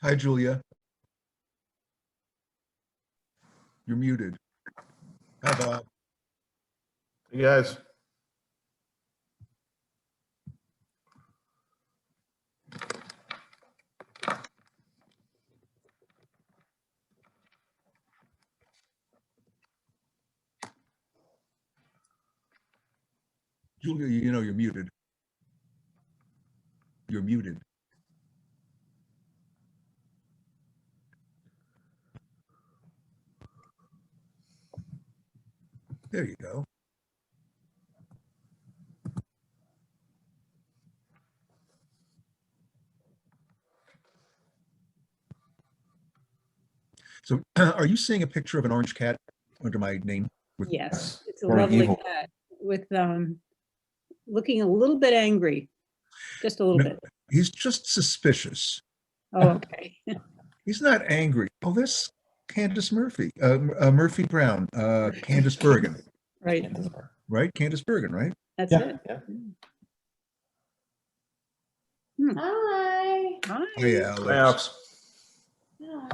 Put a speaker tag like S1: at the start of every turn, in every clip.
S1: Hi, Julia. You're muted. Hi, Bob.
S2: You guys.
S1: Julia, you know you're muted. You're muted. There you go. So are you seeing a picture of an orange cat under my name?
S3: Yes, it's a
S2: Very
S3: lovely
S2: evil.
S3: cat with looking a little bit angry, just a little
S1: No,
S3: bit.
S1: he's just suspicious.
S3: Oh, okay.
S1: He's not angry. Oh, this Candace Murphy, Murphy Brown, Candace Bergen,
S3: Right,
S1: right? Candace Bergen, right?
S3: that's
S2: Yeah,
S3: it.
S2: yeah.
S4: Hi.
S3: Hi.
S1: Oh, yeah, Alex.
S2: Alex.
S4: Yeah.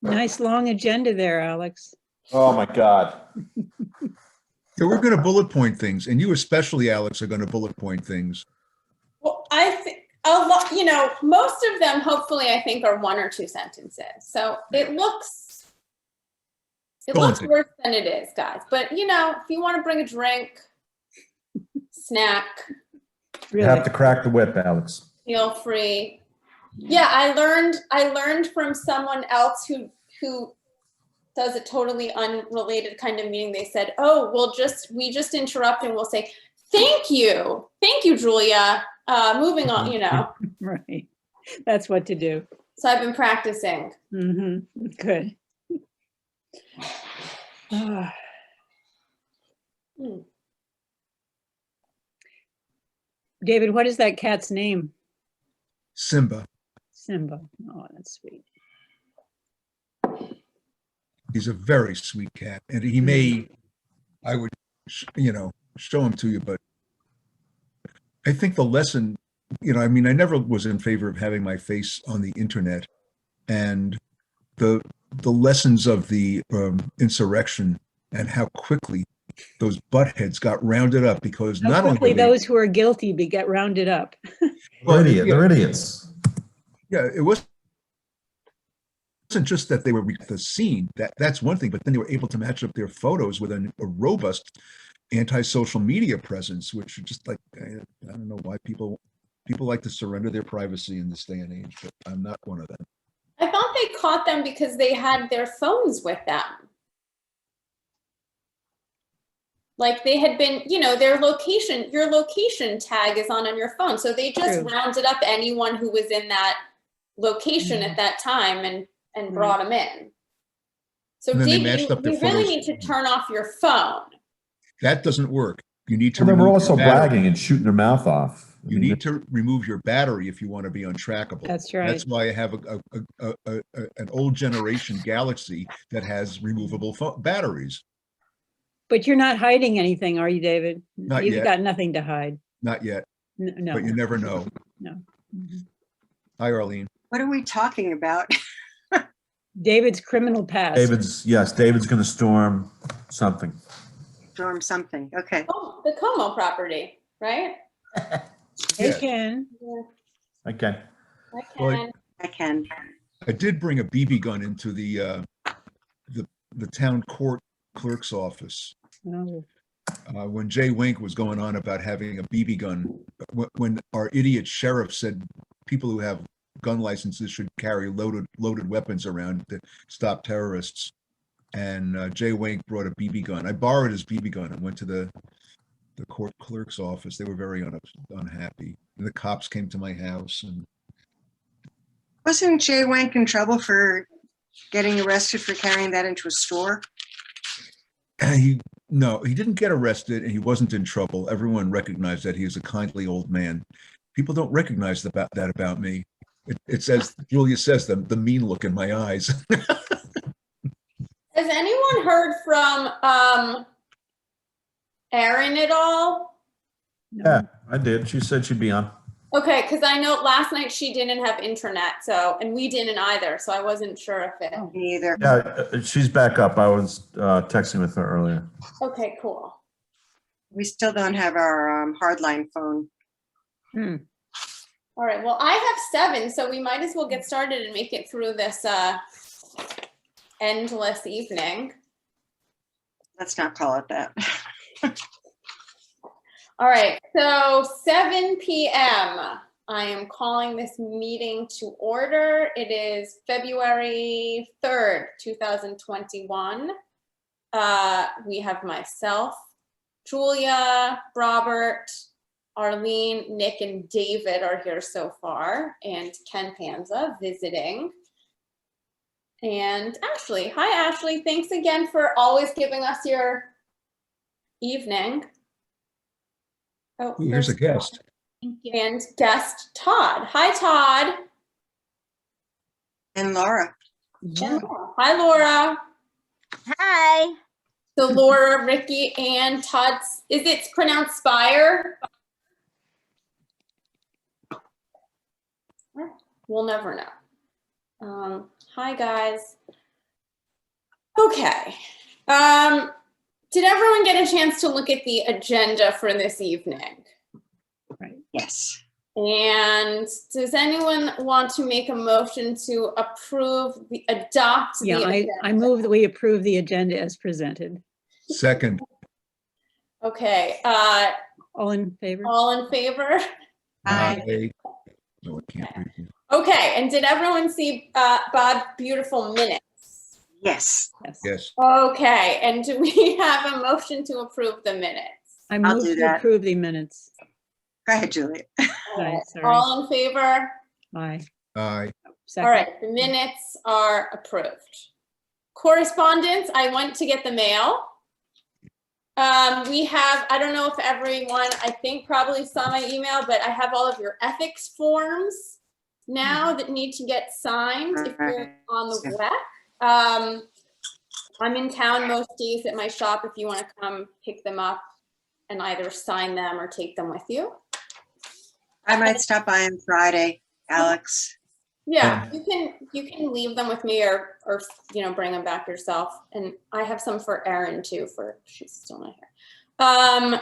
S3: Nice long agenda there, Alex.
S2: Oh my God.
S1: Yeah, we're going to bullet point things, and you especially, Alex, are going to bullet point things.
S4: Well, I think a lot, most of them, hopefully, I think are 1 or 2 sentences. So it looks
S1: Daunting.
S4: worse than it is, guys. But if you want to bring a drink, snack,
S2: You
S3: Really.
S2: have to crack the whip, Alex.
S4: feel free. Yeah, I learned from someone else who does a totally unrelated kind of meeting. They said, "Oh, we just interrupt and we'll say, thank you, Julia. Moving on,
S3: Right. That's what to do.
S4: So I've been practicing.
S3: Good. Ah,
S4: Hmm.
S3: David, what is that cat's name?
S1: Simba.
S3: Simba. Oh, that's sweet.
S1: He's a very sweet cat, and he may, I would, show him to you, but I think the lesson, I never was in favor of having my face on the internet, and the lessons of the insurrection and how quickly those buttheads got rounded up, because
S3: How
S1: not only
S3: quickly
S1: were they,
S3: those who are guilty get rounded up.
S2: They're idiots.
S1: yeah, it wasn't just that they were at the scene, that's one thing, but then they were able to match up their photos with a robust anti-social media presence, which are just like, I don't know why people like to surrender their privacy in this day and age, but I'm not one of them.
S4: I thought they caught them because they had their phones with them. Like they had been, your location tag is on your phone. So they just
S3: True.
S4: rounded up anyone who was in that location at that time and brought them in. So
S1: And then they
S4: David,
S1: matched up their
S4: you really
S1: photos.
S4: need to turn off your phone.
S1: That doesn't work. You need to
S2: Well, they were
S1: remove
S2: also
S1: your battery.
S2: bragging and shooting their mouth off.
S1: You need to remove your battery if you want to be untrackable.
S3: That's right.
S1: That's why I have an old generation Galaxy that has removable batteries.
S3: But you're not hiding anything, are you, David?
S1: Not
S3: You've
S1: yet.
S3: got nothing to hide.
S1: Not yet,
S3: No.
S1: but you never know.
S3: No. Mhm.
S1: Hi, Arlene.
S5: What are we talking about?
S3: David's criminal past.
S2: David's going to storm something.
S5: Storm something. Okay.
S4: Oh, the Como property, right?
S3: Hey,
S1: Yeah.
S3: Ken.
S2: Okay.
S4: I
S1: Well,
S4: can.
S5: I can.
S1: I did bring a BB gun into the town court clerk's office.
S3: Oh,
S1: When Jay Wink was going on about having a BB gun, when our idiot sheriff said people who have gun licenses should carry loaded weapons around to stop terrorists, and Jay Wink brought a BB gun. I borrowed his BB gun and went to the court clerk's office. They were very unhappy. And the cops came to my house, and
S5: Wasn't Jay Wank in trouble for getting arrested for carrying that into a store?
S1: he didn't get arrested, and he wasn't in trouble. Everyone recognized that he is a kindly old man. People don't recognize that about me. It says, Julia says, the mean look in my eyes.
S4: Has anyone heard from Erin at all?
S3: no.
S2: Yeah, I did. She said she'd be on.
S4: Okay, because I know last night she didn't have internet, so, and we didn't either, so I wasn't sure if it,
S5: Me either.
S2: Yeah, she's back up. I was texting with her earlier.
S4: okay, cool.
S5: We still don't have our hardline phone.
S3: Hmm.
S4: All right, well, I have 7, so we might as well get started and make it through this endless evening.
S5: Let's not call it that.
S4: All right, so 7 p.m. I am calling this meeting to order. It is February 3rd, 2021. We have myself, Julia, Robert, Arlene, Nick, and David are here so far, and Ken Panza visiting. And Ashley. Hi, Ashley. Thanks again for always giving us your evening. Oh,
S1: Ooh, here's a guest.
S4: and guest Todd. Hi, Todd.
S5: And Laura.
S3: Yeah.
S4: Hi, Laura.
S6: Hi.
S4: So Laura, Ricky, and Todd's, is it pronounced Spire? We'll never know. Hi, guys. Okay. Did everyone get a chance to look at the agenda for this evening?
S3: Right.
S5: Yes.
S4: And does anyone want to make a motion to adopt the
S3: Yeah,
S4: agenda?
S3: I move that we approve the agenda as presented.
S1: Second,
S4: Okay,
S3: All in favor?
S4: all in favor?
S5: Aye.
S1: No, I can't read you.
S4: Okay, and did everyone see Bob's beautiful minutes?
S5: Yes.
S3: Yes.
S1: Yes,
S4: Okay, and do we have a motion to approve the minutes?
S3: I
S5: I'll
S3: move
S5: do
S3: to
S5: that.
S3: approve the minutes.
S5: Go ahead, Julie.
S3: Aye, sorry.
S4: All in favor?
S3: Aye.
S1: aye.
S3: Second.
S4: All right, the minutes are approved. Correspondence, I went to get the mail. We have, I don't know if everyone, I think probably saw my email, but I have all of your ethics forms now that need to get signed if you're on the WEC. I'm in town most days at my shop if you want to come pick them up and either sign them or take them with you.
S5: I might stop by on Friday, Alex.
S4: Yeah, you can leave them with me or bring them back yourself. And I have some for Erin too, she's still not here. I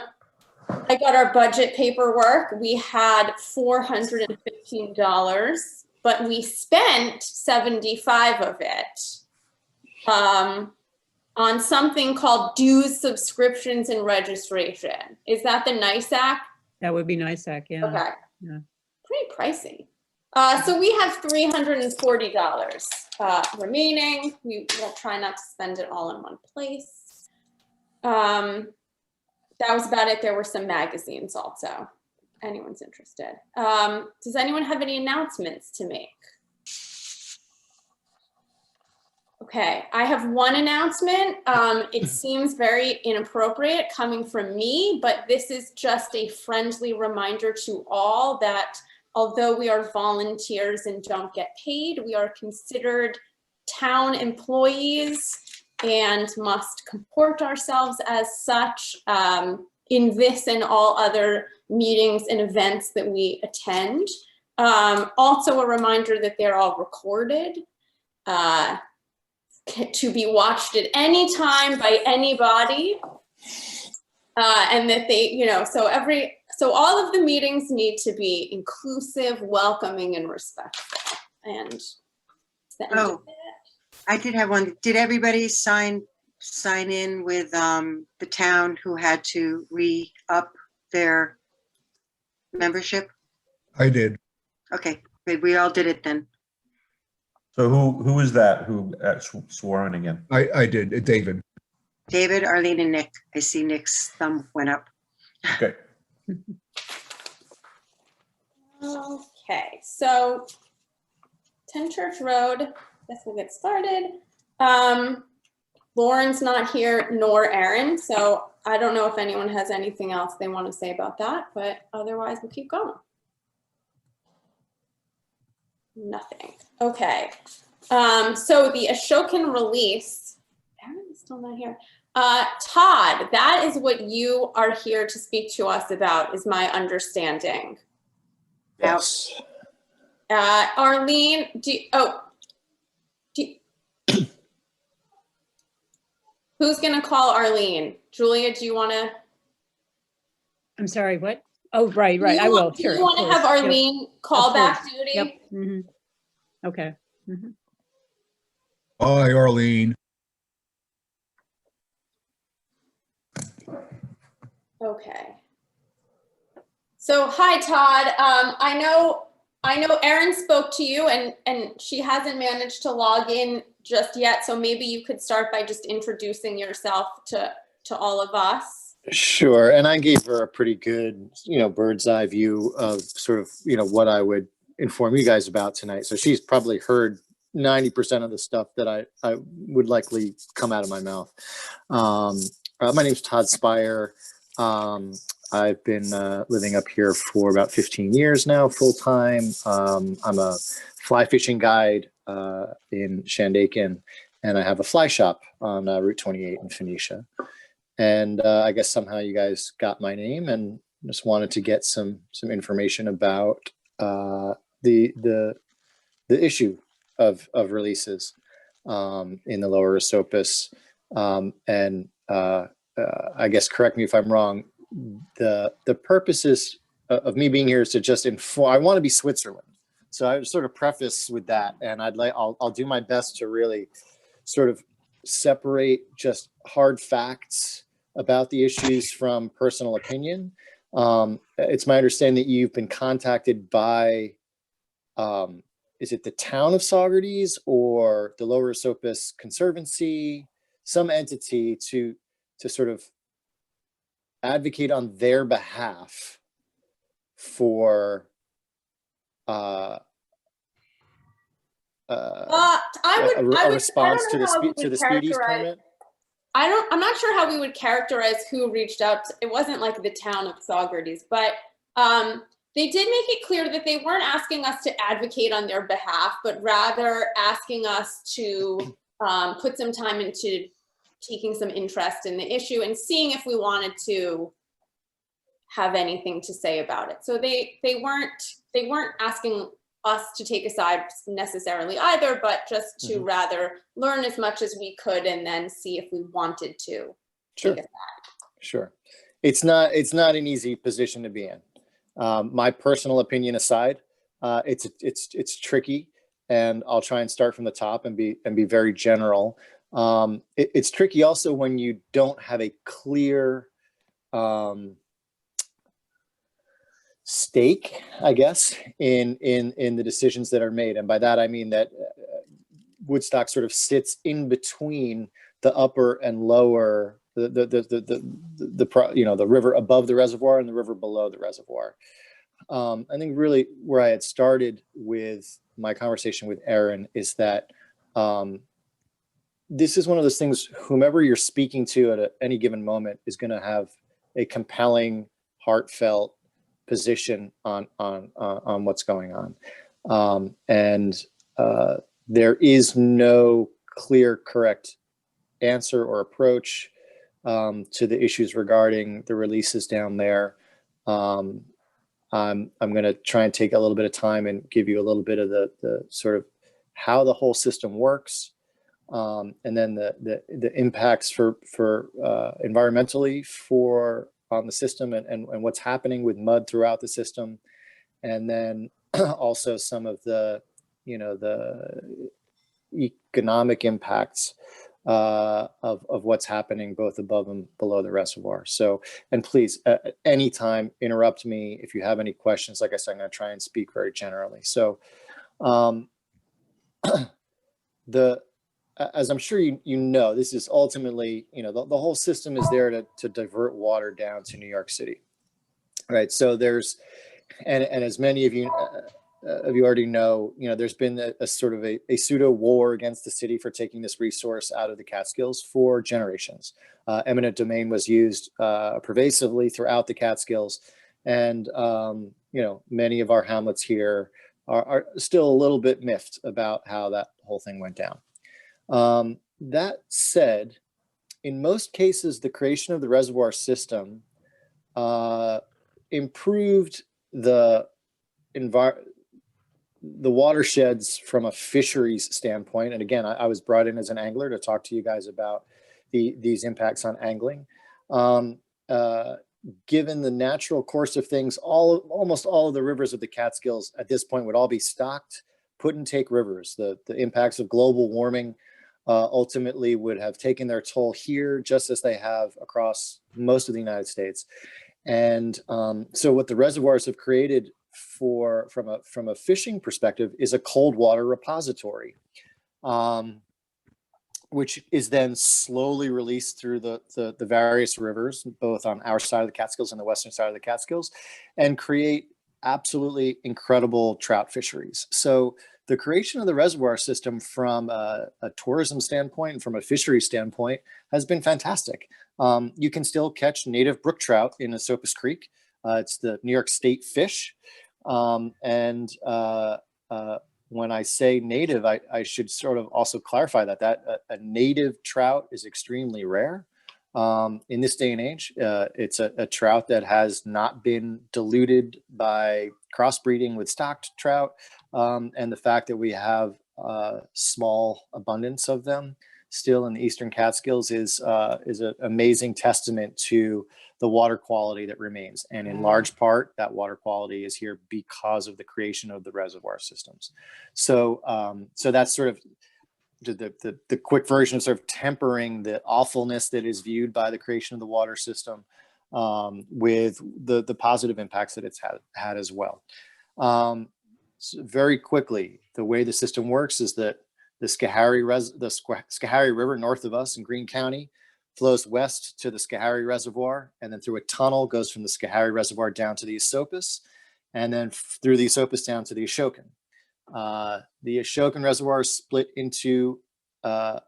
S4: got our budget paperwork. We had $415, but we spent 75 of it on something called dues, subscriptions, and registration. Is that the NISAC?
S3: That would be nice, Zach, yeah.
S4: Okay.
S3: Yeah.
S4: Pretty pricey. So we have $340 remaining. We will try not to spend it all in one place. That was about it. There were some magazines also, if anyone's interested. Does anyone have any announcements to make? Okay, I have one announcement. It seems very inappropriate coming from me, but this is just a friendly reminder to all that although we are volunteers and don't get paid, we are considered town employees and must comport ourselves as such in this and all other meetings and events that we attend. Also a reminder that they're all recorded to be watched at any time by anybody. And that they, so all of the meetings need to be inclusive, welcoming, and respectful. And it's the end of it.
S5: I did have one. Did everybody sign in with the town who had to re-up their membership?
S1: I did.
S5: Okay, good. We all did it then.
S2: So who is that who swore in again?
S1: I did. David.
S5: David, Arlene, and Nick. I see Nick's thumb went up.
S2: Okay.
S4: Okay, so 10 Church Road, I guess we'll get started. Lauren's not here, nor Erin, so I don't know if anyone has anything else they want to say about that, but otherwise we'll keep going. Nothing. Okay. So the Ashokan release, Erin is still not here. Todd, that is what you are here to speak to us about, is my understanding.
S7: Yes.
S4: Arlene, who's gonna call Arlene? Julia, do you wanna?
S3: I'm sorry, what? Oh, right, I will,
S4: Do
S3: sure.
S4: you
S3: of
S4: wanna have
S3: course, yep,
S4: Arlene call
S3: of
S4: back
S3: course,
S4: Judy?
S3: Yep. Okay. Mhm.
S1: Bye, Arlene.
S4: Okay. So hi, Todd. I know Erin spoke to you and she hasn't managed to log in just yet. So maybe you could start by just introducing yourself to all of us.
S7: Sure. And I gave her a pretty good, bird's eye view of sort of, what I would inform you guys about tonight. So she's probably heard 90% of the stuff that I would likely come out of my mouth. My name's Todd Spire. I've been living up here for about 15 years now, full time. I'm a fly fishing guide in Shandaken, and I have a fly shop on Route 28 in Phoenicia. And I guess somehow you guys got my name and just wanted to get some information about the issue of releases in the Lower Esopus. And I guess, correct me if I'm wrong, the purposes of me being here is to just inform. I want to be Switzerland, so I would sort of preface with that, and I'll do my best to really sort of separate just hard facts about the issues from personal opinion. It's my understanding that you've been contacted by, is it the town of Saugerties or the Lower Esopus Conservancy, some entity to sort of advocate on their behalf for
S4: I would
S7: response
S4: I don't know how we
S7: to
S4: would
S7: the speedies
S4: characterize-
S7: permit?
S4: I'm not sure how we would characterize who reached out. It wasn't like the town of Saugerties, but they did make it clear that they weren't asking us to advocate on their behalf, but rather asking us to put some time into taking some interest in the issue and seeing if we wanted to have anything to say about it. So they weren't asking us to take a side necessarily either, but just to rather learn as much as we could and then see if we wanted to
S7: Sure.
S4: take a side.
S7: Sure. It's not an easy position to be in. My personal opinion aside, it's tricky, and I'll try and start from the top and be very general. It's tricky also when you don't have a clear stake, I guess, in the decisions that are made. And by that, I mean that Woodstock sort of sits in between the upper and lower, the river above the reservoir and the river below the reservoir. I think really where I had started with my conversation with Erin is that this is one of those things, whomever you're speaking to at any given moment is going to have a compelling, heartfelt position on what's going on. And there is no clear, correct answer or approach to the issues regarding the releases down there. I'm going to try and take a little bit of time and give you a little bit of the sort of how the whole system works, and then the impacts for environmentally on the system and what's happening with mud throughout the system, and then also some of the economic impacts of what's happening both above and below the reservoir. So, and please, anytime interrupt me if you have any questions. Like I said, I'm going to try and speak very generally. So, as I'm sure you know, this is ultimately, the whole system is there to divert water down to New York City, right? So there's, and as many of you already know, there's been a sort of a pseudo war against the city for taking this resource out of the Catskills for generations. Eminent domain was used pervasively throughout the Catskills, and many of our hamlets here are still a little bit miffed about how that whole thing went down. That said, in most cases, the creation of the reservoir system improved the the watersheds from a fisheries standpoint, and again, I was brought in as an angler to talk to you guys about these impacts on angling. Given the natural course of things, almost all of the rivers of the Catskills at this point would all be stocked put and take rivers. The impacts of global warming ultimately would have taken their toll here, just as they have across most of the United States. And so what the reservoirs have created from a fishing perspective is a cold water repository, which is then slowly released through the various rivers, both on our side of the Catskills and the western side of the Catskills, and create absolutely incredible trout fisheries. So the creation of the reservoir system from a tourism standpoint and from a fishery standpoint has been fantastic. You can still catch native brook trout in Esopus Creek. It's the New York State fish. When I say native, I should sort of also clarify that a native trout is extremely rare. In this day and age, it's a trout that has not been diluted by crossbreeding with stocked trout. And the fact that we have a small abundance of them still in the Eastern Catskills is an amazing testament to the water quality that remains. And in large part, that water quality is here because of the creation of the reservoir systems. So, so that's sort of the quick version of sort of tempering the awfulness that is viewed by the creation of the water system with the positive impacts that it's had as well. So very quickly, the way the system works is that the Schoharie River north of us in Greene County flows west to the Schoharie Reservoir, and then through a tunnel goes from the Schoharie Reservoir down to the Esopus, and then through the Esopus down to the Ashokan. The Ashokan Reservoir is split into a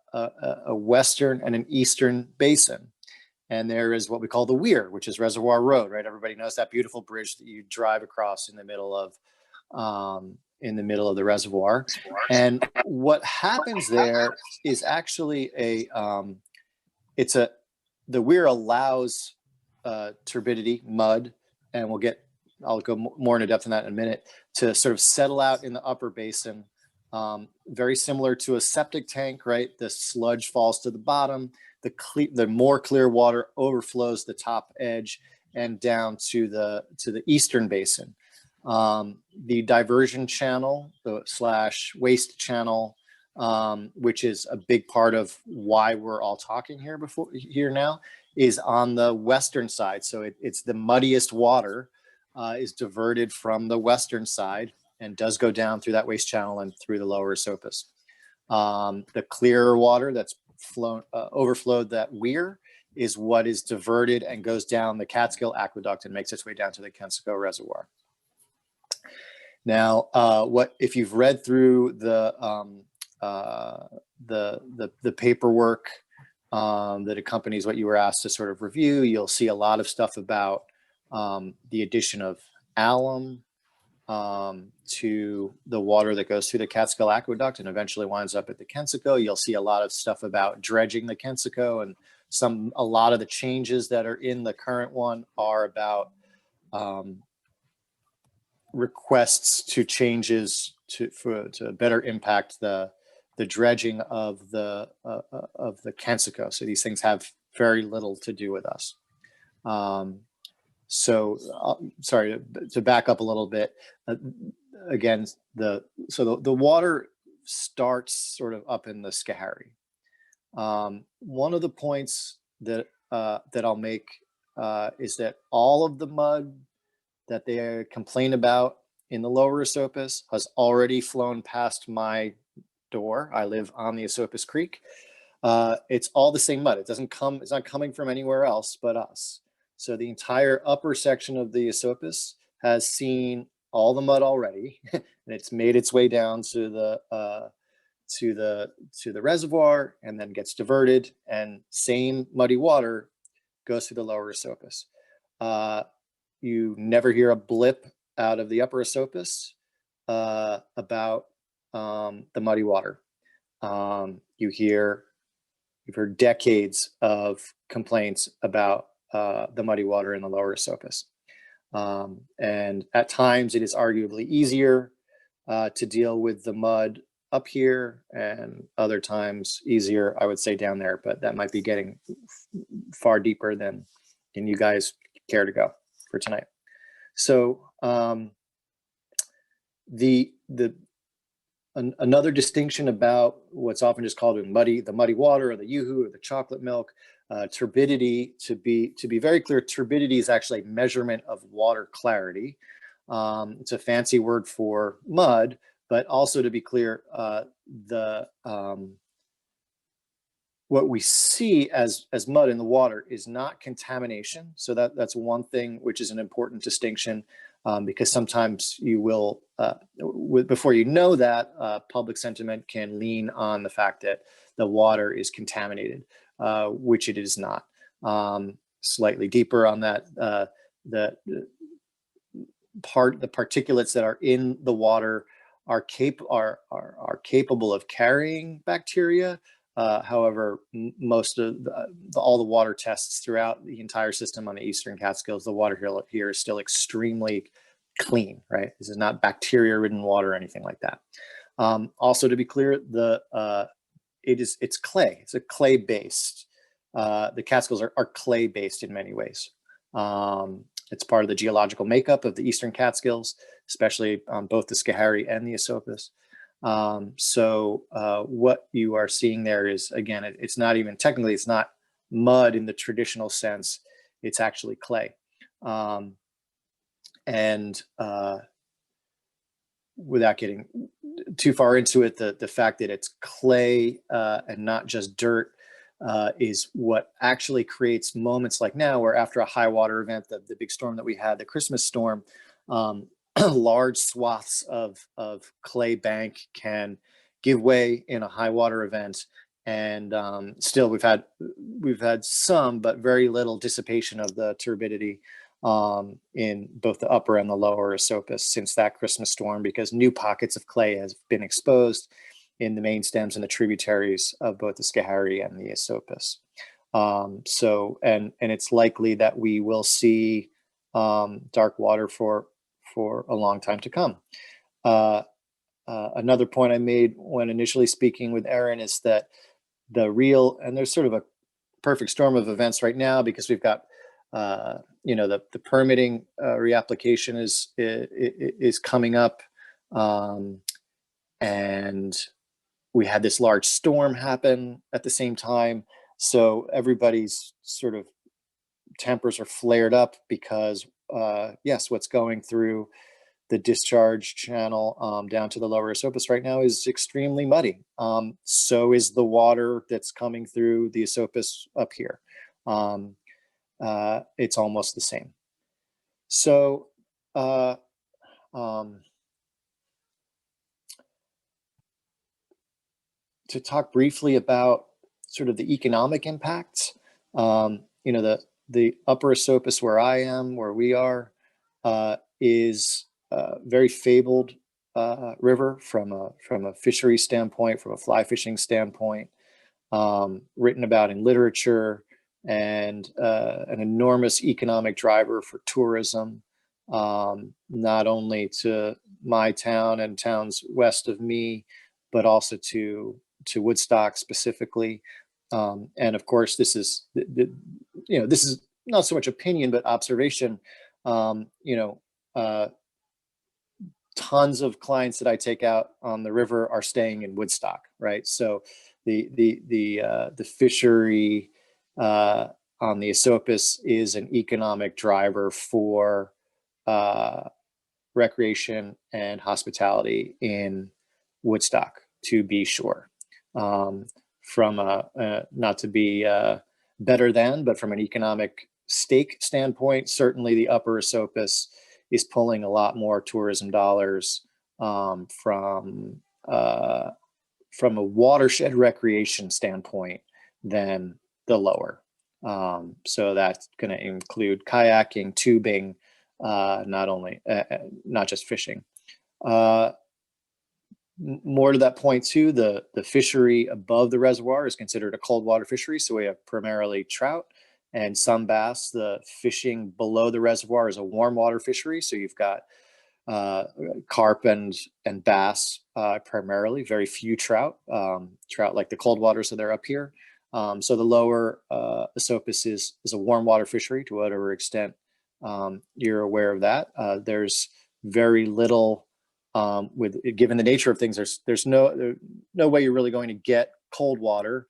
S7: western and an eastern basin. And there is what we call the weir, which is Reservoir Road, right? Everybody knows that beautiful bridge that you drive across in the middle of the reservoir. And what happens there is actually the weir allows turbidity, mud, and I'll go more into depth in that in a minute, to sort of settle out in the upper basin, very similar to a septic tank, right? The sludge falls to the bottom, the more clear water overflows the top edge and down to the eastern basin. The diversion channel, / waste channel, which is a big part of why we're all talking here now, is on the western side. So it's the muddiest water is diverted from the western side and does go down through that waste channel and through the lower Esopus. The clearer water that's overflowed that weir is what is diverted and goes down the Catskill Aqueduct and makes its way down to the Kensico Reservoir. Now, if you've read through the paperwork that accompanies what you were asked to sort of review, you'll see a lot of stuff about the addition of alum to the water that goes through the Catskill Aqueduct and eventually winds up at the Kensico. You'll see a lot of stuff about dredging the Kensico, and a lot of the changes that are in the current one are about requests to changes to better impact the dredging of the Kensico. So these things have very little to do with us. Sorry to back up a little bit. Again, the water starts sort of up in the Schoharie. One of the points that I'll make is that all of the mud that they complain about in the lower Esopus has already flown past my door. I live on the Esopus Creek. It's all the same mud. It's not coming from anywhere else but us. So the entire upper section of the Esopus has seen all the mud already, and it's made its way down to the reservoir and then gets diverted, and same muddy water goes through the lower Esopus. You never hear a blip out of the upper Esopus about the muddy water. You've heard decades of complaints about the muddy water in the lower Esopus. And at times it is arguably easier to deal with the mud up here, and other times easier, I would say, down there, but that might be getting far deeper than you guys care to go for tonight. So another distinction about what's often just called the muddy water, or the yoo-hoo, or the chocolate milk, turbidity, to be very clear, turbidity is actually a measurement of water clarity. It's a fancy word for mud, but also, to be clear, what we see as mud in the water is not contamination. So that's one thing which is an important distinction, because sometimes you will, before you know that, public sentiment can lean on the fact that the water is contaminated, which it is not. Slightly deeper on that, the particulates that are in the water are capable of carrying bacteria. However, most of all the water tests throughout the entire system on the Eastern Catskills, the water here is still extremely clean, right? This is not bacteria-ridden water or anything like that. Also, to be clear, it's clay. It's a clay-based. The Catskills are clay-based in many ways. It's part of the geological makeup of the Eastern Catskills, especially on both the Schoharie and the Esopus. So what you are seeing there is, again, it's not even technically, it's not mud in the traditional sense. It's actually clay. Without getting too far into it, the fact that it's clay and not just dirt is what actually creates moments like now, where after a high water event, the big storm that we had, the Christmas storm, large swaths of clay bank can give way in a high water event, and still we've had some, but very little dissipation of the turbidity in both the upper and the lower Esopus since that Christmas storm, because new pockets of clay has been exposed in the main stems and the tributaries of both the Schoharie and the Esopus. So it's likely that we will see dark water for a long time to come. Another point I made when initially speaking with Aaron is that and there's sort of a perfect storm of events right now, because we've got the permitting reapplication is coming up, and we had this large storm happen at the same time. So everybody's sort of tempers are flared up because yes, what's going through the discharge channel down to the lower Esopus right now is extremely muddy. So is the water that's coming through the Esopus up here. It's almost the same. So to talk briefly about sort of the economic impacts, the upper Esopus where we are, is a very fabled river from a fishery standpoint, from a fly fishing standpoint, written about in literature, and an enormous economic driver for tourism, not only to my town and towns west of me, but also to Woodstock specifically. And of course, this is not so much opinion, but observation. Tons of clients that I take out on the river are staying in Woodstock, right? So the fishery on the Esopus is an economic driver for recreation and hospitality in Woodstock, to be sure. From not to be better than, but from an economic stake standpoint, certainly the upper Esopus is pulling a lot more tourism dollars from a watershed recreation standpoint than the lower. So that's going to include kayaking, tubing, not just fishing. More to that point too, the fishery above the reservoir is considered a cold water fishery. So we have primarily trout and some bass. The fishing below the reservoir is a warm water fishery. So you've got carp and bass primarily, very few trout, trout like the cold waters that are up here. So the lower Esopus is a warm water fishery to whatever extent you're aware of that. There's very little, given the nature of things, there's no way you're really going to get cold water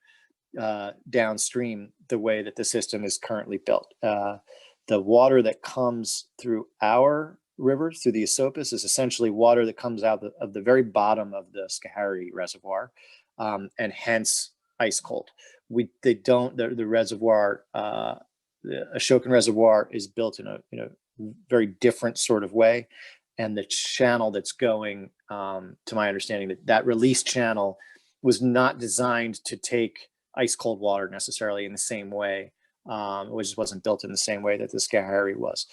S7: downstream the way that the system is currently built. The water that comes through our river, through the Esopus, is essentially water that comes out of the very bottom of the Schoharie reservoir, and hence ice cold. The reservoir, the Ashokan Reservoir is built in a very different sort of way, and the channel that's going, to my understanding, that release channel was not designed to take ice cold water necessarily in the same way. It just wasn't built in the same way that the Schoharie was.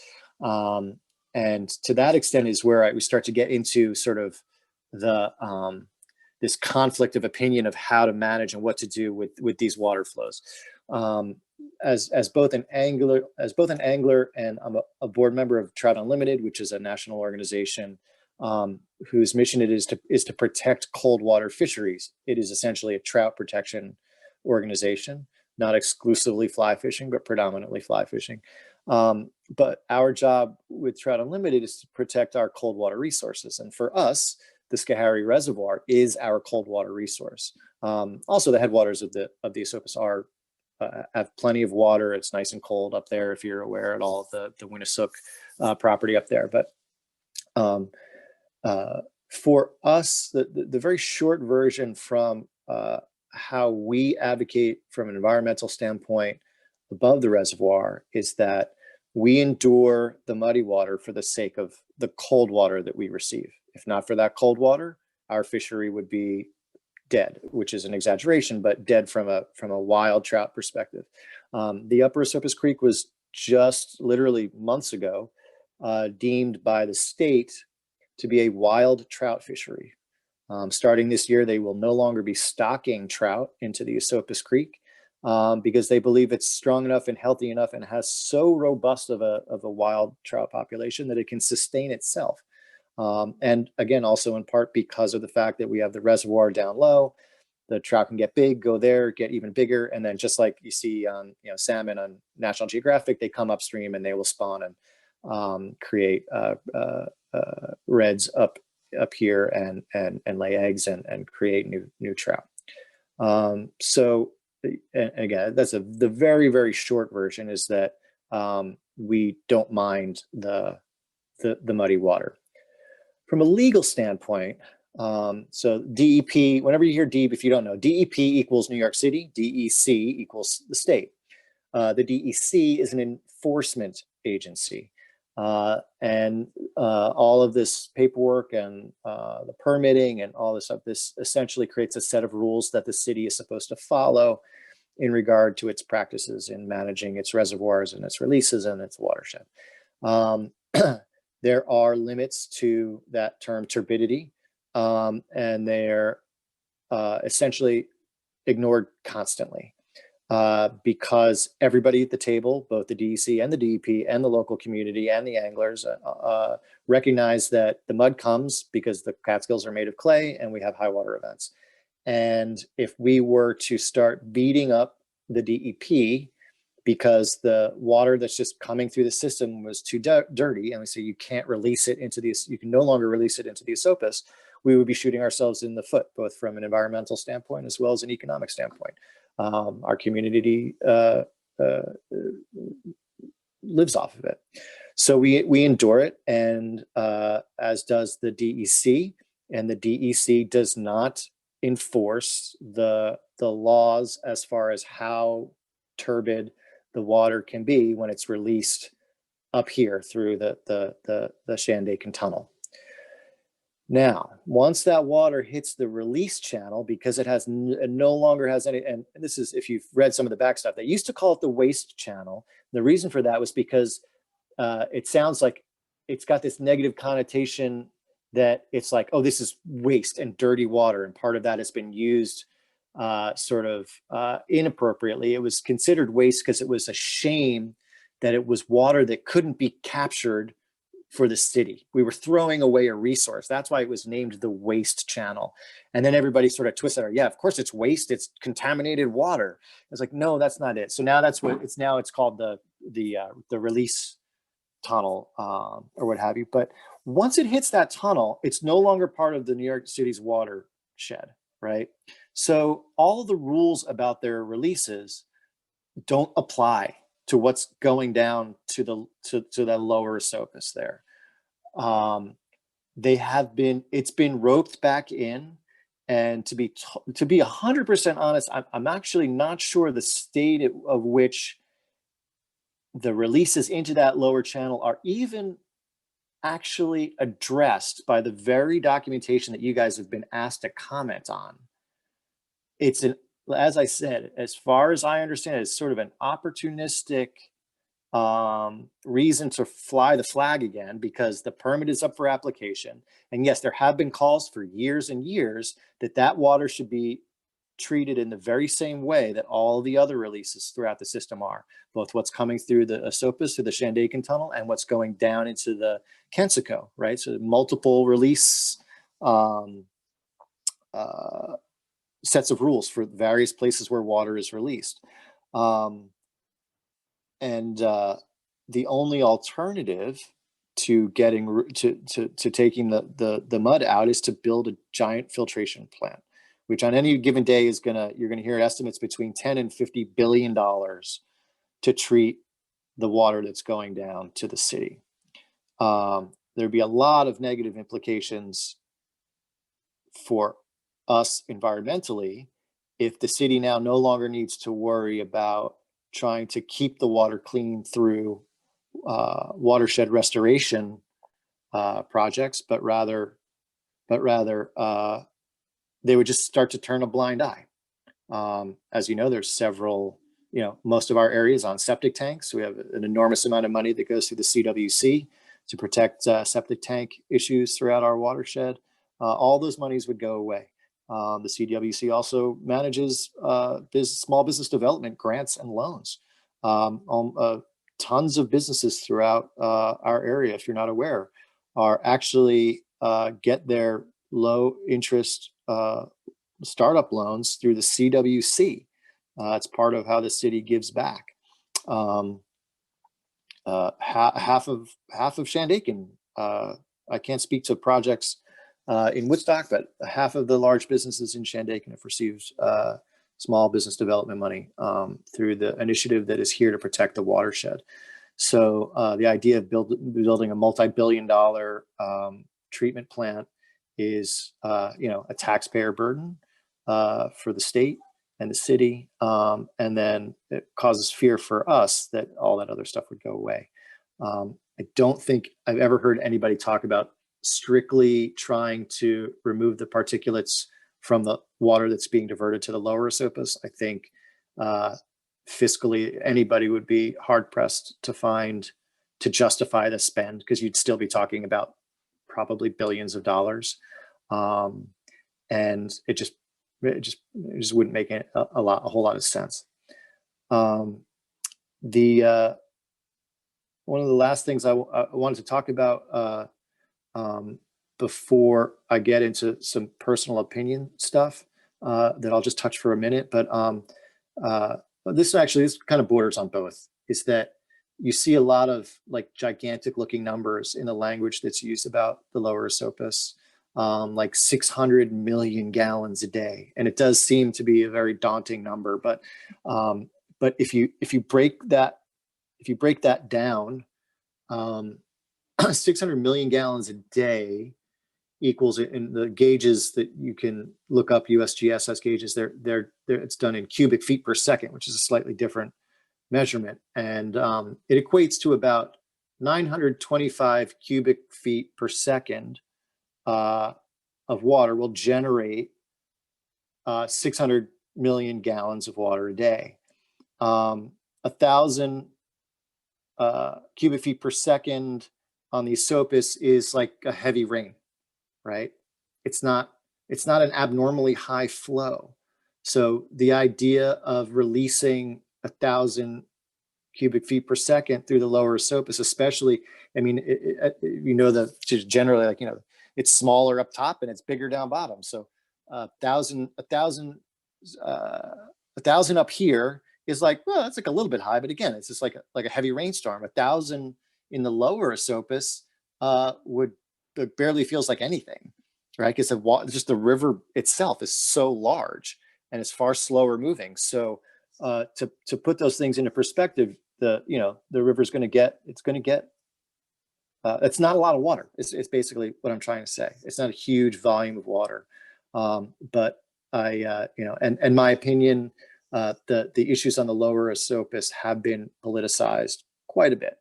S7: And to that extent is where we start to get into sort of the this conflict of opinion of how to manage and what to do with these water flows. As both an angler and I'm a board member of Trout Unlimited, which is a national organization whose mission it is to protect cold water fisheries. It is essentially a trout protection organization, not exclusively fly fishing, but predominantly fly fishing. But our job with Trout Unlimited is to protect our cold water resources. And for us, the Schoharie Reservoir is our cold water resource. Also, the headwaters of the Esopus have plenty of water. It's nice and cold up there if you're aware at all of the Winnisook property up there. But for us, the very short version from how we advocate from an environmental standpoint above the reservoir is that we endure the muddy water for the sake of the cold water that we receive. If not for that cold water, our fishery would be dead, which is an exaggeration, but dead from a wild trout perspective. The Upper Esopus Creek was just literally months ago deemed by the state to be a wild trout fishery. Starting this year, they will no longer be stocking trout into the Esopus Creek because they believe it's strong enough and healthy enough and has so robust of a wild trout population that it can sustain itself. And again, also in part because of the fact that we have the reservoir down low, the trout can get big, go there, get even bigger, and then just like you see on salmon on National Geographic, they come upstream and they will spawn and create reds up here and lay eggs and create new trout. So and again, that's the very, very short version is that we don't mind the muddy water. From a legal standpoint, so DEP, whenever you hear DEP, if you don't know, DEP equals New York City, DEC equals the state. The DEC is an enforcement agency. And all of this paperwork and the permitting and all this stuff, this essentially creates a set of rules that the city is supposed to follow in regard to its practices in managing its reservoirs and its releases and its watershed. There are limits to that term turbidity, and they're essentially ignored constantly. Because everybody at the table, both the DEC and the DEP and the local community and the anglers recognize that the mud comes because the Catskills are made of clay and we have high water events. And if we were to start beating up the DEP because the water that's just coming through the system was too dirty, and we say you can't release it into the, you can no longer release it into the Esopus, we would be shooting ourselves in the foot, both from an environmental standpoint as well as an economic standpoint. Our community lives off of it. So we endure it, and as does the DEC, and the DEC does not enforce the laws as far as how turbid the water can be when it's released up here through the Shandaken Tunnel. Now, once that water hits the release channel, because it has no longer has any, and this is, if you've read some of the back stuff, they used to call it the waste channel. The reason for that was because it sounds like it's got this negative connotation that it's like, oh, this is waste and dirty water. And part of that has been used sort of inappropriately. It was considered waste because it was a shame that it was water that couldn't be captured for the city. We were throwing away a resource. That's why it was named the waste channel. And then everybody sort of twisted it. Yeah, of course it's waste. It's contaminated water. It's like, no, that's not it. So now that's what it's now. It's called the release tunnel or what have you. But once it hits that tunnel, it's no longer part of the New York City's watershed, right? So all of the rules about their releases don't apply to what's going down to the lower Esopus there. It's been roped back in, and to be 100% honest, I'm actually not sure the state of which the releases into that lower channel are even actually addressed by the very documentation that you guys have been asked to comment on. As I said, as far as I understand it, it's sort of an opportunistic reason to fly the flag again, because the permit is up for application. And yes, there have been calls for years and years that water should be treated in the very same way that all the other releases throughout the system are, both what's coming through the Esopus, through the Shandaken Tunnel, and what's going down into the Kensico, right? So multiple release sets of rules for various places where water is released. The only alternative to getting to taking the mud out is to build a giant filtration plant, which on any given day you're gonna hear estimates between 10 and $50 billion to treat the water that's going down to the city. There'd be a lot of negative implications for us environmentally if the city now no longer needs to worry about trying to keep the water clean through watershed restoration projects, but rather they would just start to turn a blind eye. As you know, there's several, most of our areas on septic tanks. We have an enormous amount of money that goes through the CWC to protect septic tank issues throughout our watershed. All those monies would go away. The CWC also manages small business development grants and loans. Tons of businesses throughout our area, if you're not aware, are actually get their low interest startup loans through the CWC. It's part of how the city gives back. Half of Shandaken, I can't speak to projects in Woodstock, but half of the large businesses in Shandaken have received small business development money through the initiative that is here to protect the watershed. So the idea of building a multi-billion-dollar treatment plant is, a taxpayer burden for the state and the city, and then it causes fear for us that all that other stuff would go away. I don't think I've ever heard anybody talk about strictly trying to remove the particulates from the water that's being diverted to the lower Esopus. I think fiscally anybody would be hard pressed to justify the spend, because you'd still be talking about probably billions of dollars, and it just wouldn't make a whole lot of sense. One of the last things I wanted to talk about before I get into some personal opinion stuff that I'll just touch for a minute, but this kind of borders on both, is that you see a lot of like gigantic looking numbers in the language that's used about the lower Esopus, like 600 million gallons a day. And it does seem to be a very daunting number, but if you break that down, 600 million gallons a day equals, in the gauges that you can look up, USGS has gauges, it's done in cubic feet per second, which is a slightly different measurement. And it equates to about 925 cubic feet per second of water will generate 600 million gallons of water a day. 1,000 cubic feet per second on the Esopus is like a heavy rain, right? It's not an abnormally high flow. So the idea of releasing 1,000 cubic feet per second through the lower Esopus, especially, I mean, that just generally, like, it's smaller up top and it's bigger down bottom. So 1,000 up here is like, well, that's like a little bit high, but again, it's just like a heavy rainstorm. 1,000 in the lower Esopus barely feels like anything, right? Because just the river itself is so large and it's far slower moving. So to put those things into perspective, the river's going to get, it's not a lot of water. It's basically what I'm trying to say. It's not a huge volume of water. But in my opinion, the issues on the lower Esopus have been politicized quite a bit.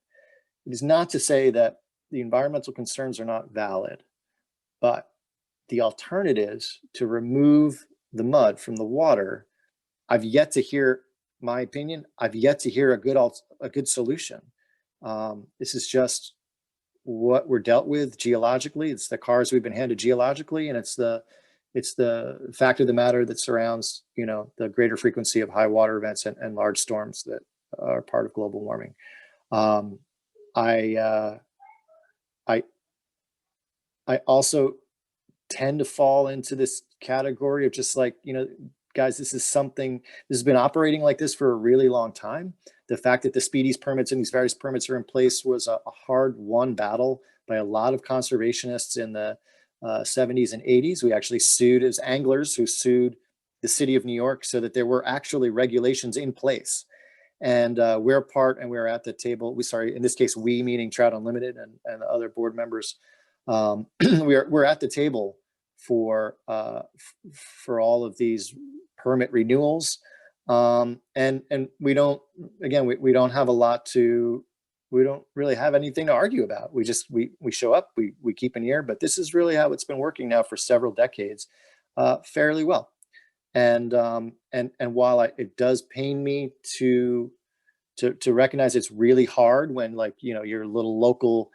S7: It is not to say that the environmental concerns are not valid, but the alternatives to remove the mud from the water, I've yet to hear, my opinion, I've yet to hear a good solution. This is just what we're dealt with geologically. It's the cards we've been handed geologically, and it's the fact of the matter that surrounds, the greater frequency of high water events and large storms that are part of global warming. I also tend to fall into this category of just like, guys, this has been operating like this for a really long time. The fact that the Speedies permits and these various permits are in place was a hard-won battle by a lot of conservationists in the 70s and 80s. We actually sued as anglers who sued the city of New York so that there were actually regulations in place. And we're at the table. In this case, we meaning Trout Unlimited and other board members, we're at the table for all of these permit renewals. And we don't really have anything to argue about. We show up, we keep an ear, but this is really how it's been working now for several decades, fairly well. And while it does pain me to recognize it's really hard when, like, your little local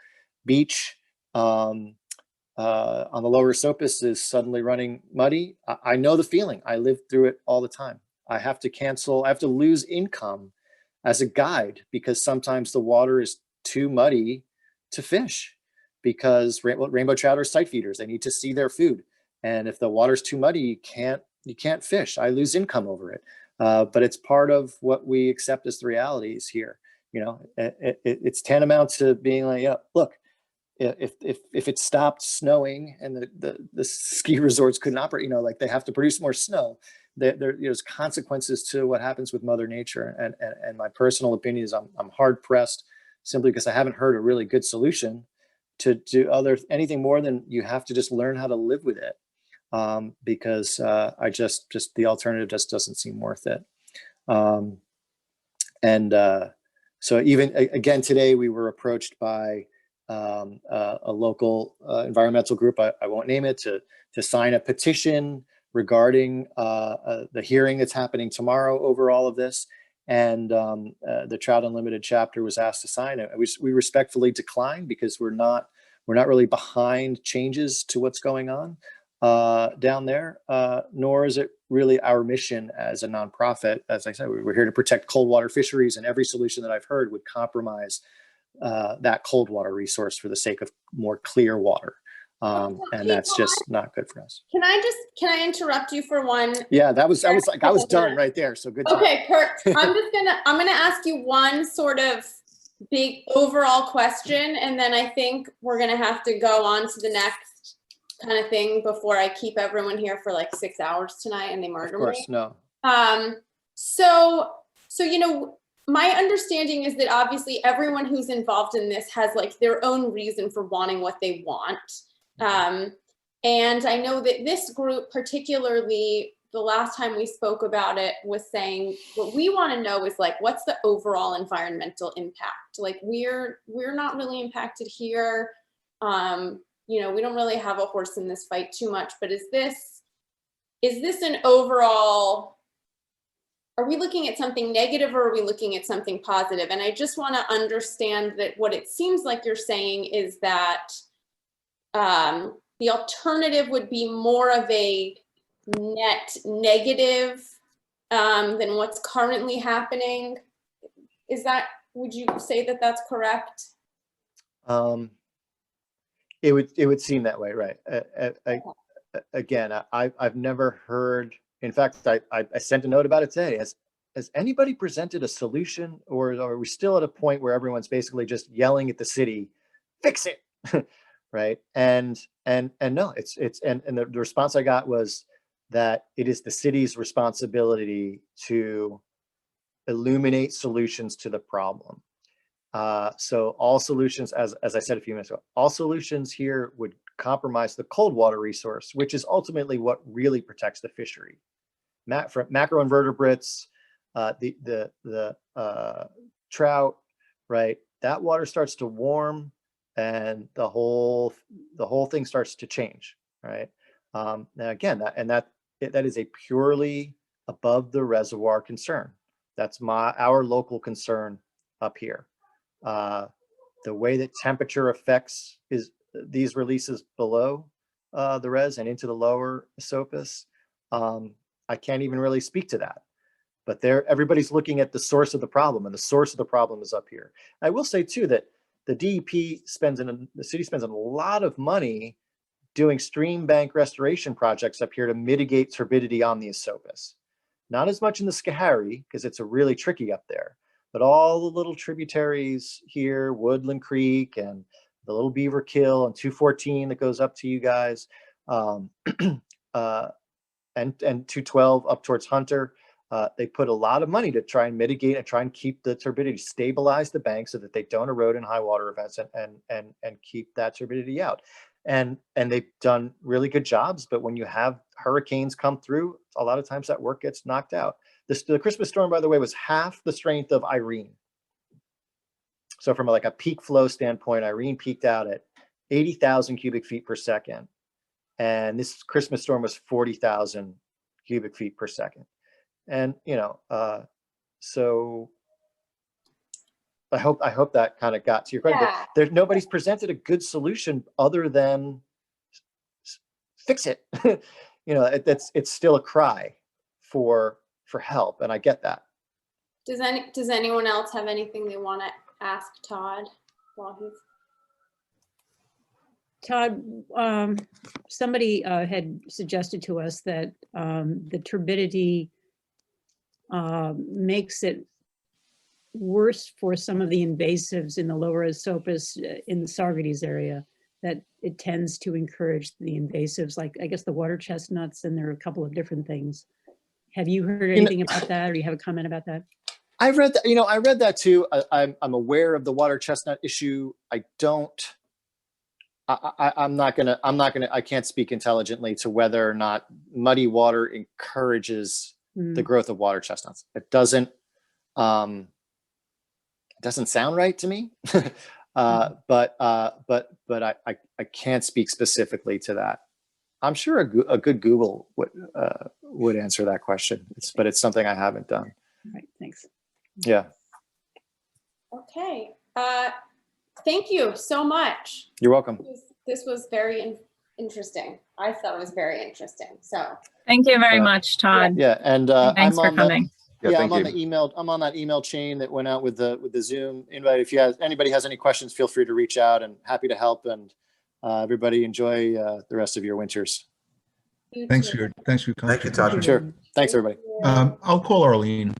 S7: beach on the lower Esopus is suddenly running muddy. I know the feeling. I live through it all the time. I have to lose income as a guide because sometimes the water is too muddy to fish, because rainbow trout are sight feeders. They need to see their food. And if the water's too muddy, you can't fish. I lose income over it. But it's part of what we accept as the realities here. It's tantamount to being like, look, if it stopped snowing and the ski resorts couldn't operate, like they have to produce more snow, there's consequences to what happens with Mother Nature. And my personal opinion is I'm hard pressed simply because I haven't heard a really good solution to do anything more than you have to just learn how to live with it. Because I just the alternative just doesn't seem worth it. So even again today, we were approached by a local environmental group, I won't name it, to sign a petition regarding the hearing that's happening tomorrow over all of this. And the Trout Unlimited chapter was asked to sign it. We respectfully declined because we're not really behind changes to what's going on down there, nor is it really our mission as a nonprofit. As I said, we're here to protect cold water fisheries, and every solution that I've heard would compromise that cold water resource for the sake of more clear water. And that's just not good for us.
S4: Can I interrupt you for one?
S7: Yeah, I was done right there. So good.
S4: Okay, Kurt, I'm gonna ask you one sort of big overall question, and then I think we're gonna have to go on to the next kind of thing before I keep everyone here for like 6 hours tonight and they murder me. Of course,
S7: no.
S4: So my understanding is that obviously everyone who's involved in this has like their own reason for wanting what they want. And I know that this group, particularly the last time we spoke about it, was saying what we want to know is like, what's the overall environmental impact? Like we're not really impacted here. We don't really have a horse in this fight too much, but is this an overall, are we looking at something negative or are we looking at something positive? And I just want to understand that what it seems like you're saying is that the alternative would be more of a net negative than what's currently happening. Would you say that that's correct?
S7: It would seem that way, right? Again, I've never heard. In fact, I sent a note about it today. Has anybody presented a solution, or are we still at a point where everyone's basically just yelling at the city, fix it, right? And no, it's and the response I got was that it is the city's responsibility to illuminate solutions to the problem. So all solutions, as I said a few minutes ago, all solutions here would compromise the cold water resource, which is ultimately what really protects the fishery. For macroinvertebrates, the trout, right? That water starts to warm, and the whole thing starts to change, right? Now again, that is a purely above the reservoir concern. That's our local concern up here. The way that temperature affects these releases below the res and into the lower Esopus, I can't even really speak to that. But everybody's looking at the source of the problem, and the source of the problem is up here. I will say too that the DEP the city spends a lot of money doing stream bank restoration projects up here to mitigate turbidity on the Esopus. Not as much in the Schoharie, because it's really tricky up there, but all the little tributaries here, Woodland Creek and the Little Beaver Kill and 214 that goes up to you guys, and 212 up towards Hunter. They put a lot of money to try and mitigate and try and keep the turbidity, stabilize the bank so that they don't erode in high water events and keep that turbidity out. And they've done really good jobs, but when you have hurricanes come through, a lot of times that work gets knocked out. The Christmas storm, by the way, was half the strength of Irene. So from like a peak flow standpoint, Irene peaked out at 80,000 cubic feet per second. And this Christmas storm was 40,000 cubic feet per second. And, so I hope that kind of got to your question.
S4: Yeah.
S7: But nobody's presented a good solution other than fix it. It's still a cry for help, and I get that.
S4: Does anyone else have anything they want to ask Todd while he's?
S3: Todd, somebody had suggested to us that the turbidity makes it worse for some of the invasives in the lower Esopus in the Saugerties area, that it tends to encourage the invasives, like I guess the water chestnuts, and there are a couple of different things. Have you heard anything about that, or you have a comment about that?
S7: I read that, I read that too. I'm aware of the water chestnut issue. I can't speak intelligently to whether or not muddy water encourages the growth of water chestnuts. It doesn't sound right to me. But I can't speak specifically to that. I'm sure a good Google would answer that question, but it's something I haven't done.
S3: All right, thanks.
S7: Yeah.
S4: Okay. Thank you so much.
S7: You're welcome.
S4: This was very interesting. I thought it was very interesting. So
S8: thank you very much, Todd.
S7: Yeah, and
S8: Thanks for coming.
S7: I'm on the email. I'm on that email chain that went out with the Zoom invite. If anybody has any questions, feel free to reach out, and happy to help. And everybody enjoy the rest of your winters.
S1: Thanks for your
S2: Thank you, Todd.
S7: Sure. Thanks, everybody.
S1: I'll call Arlene,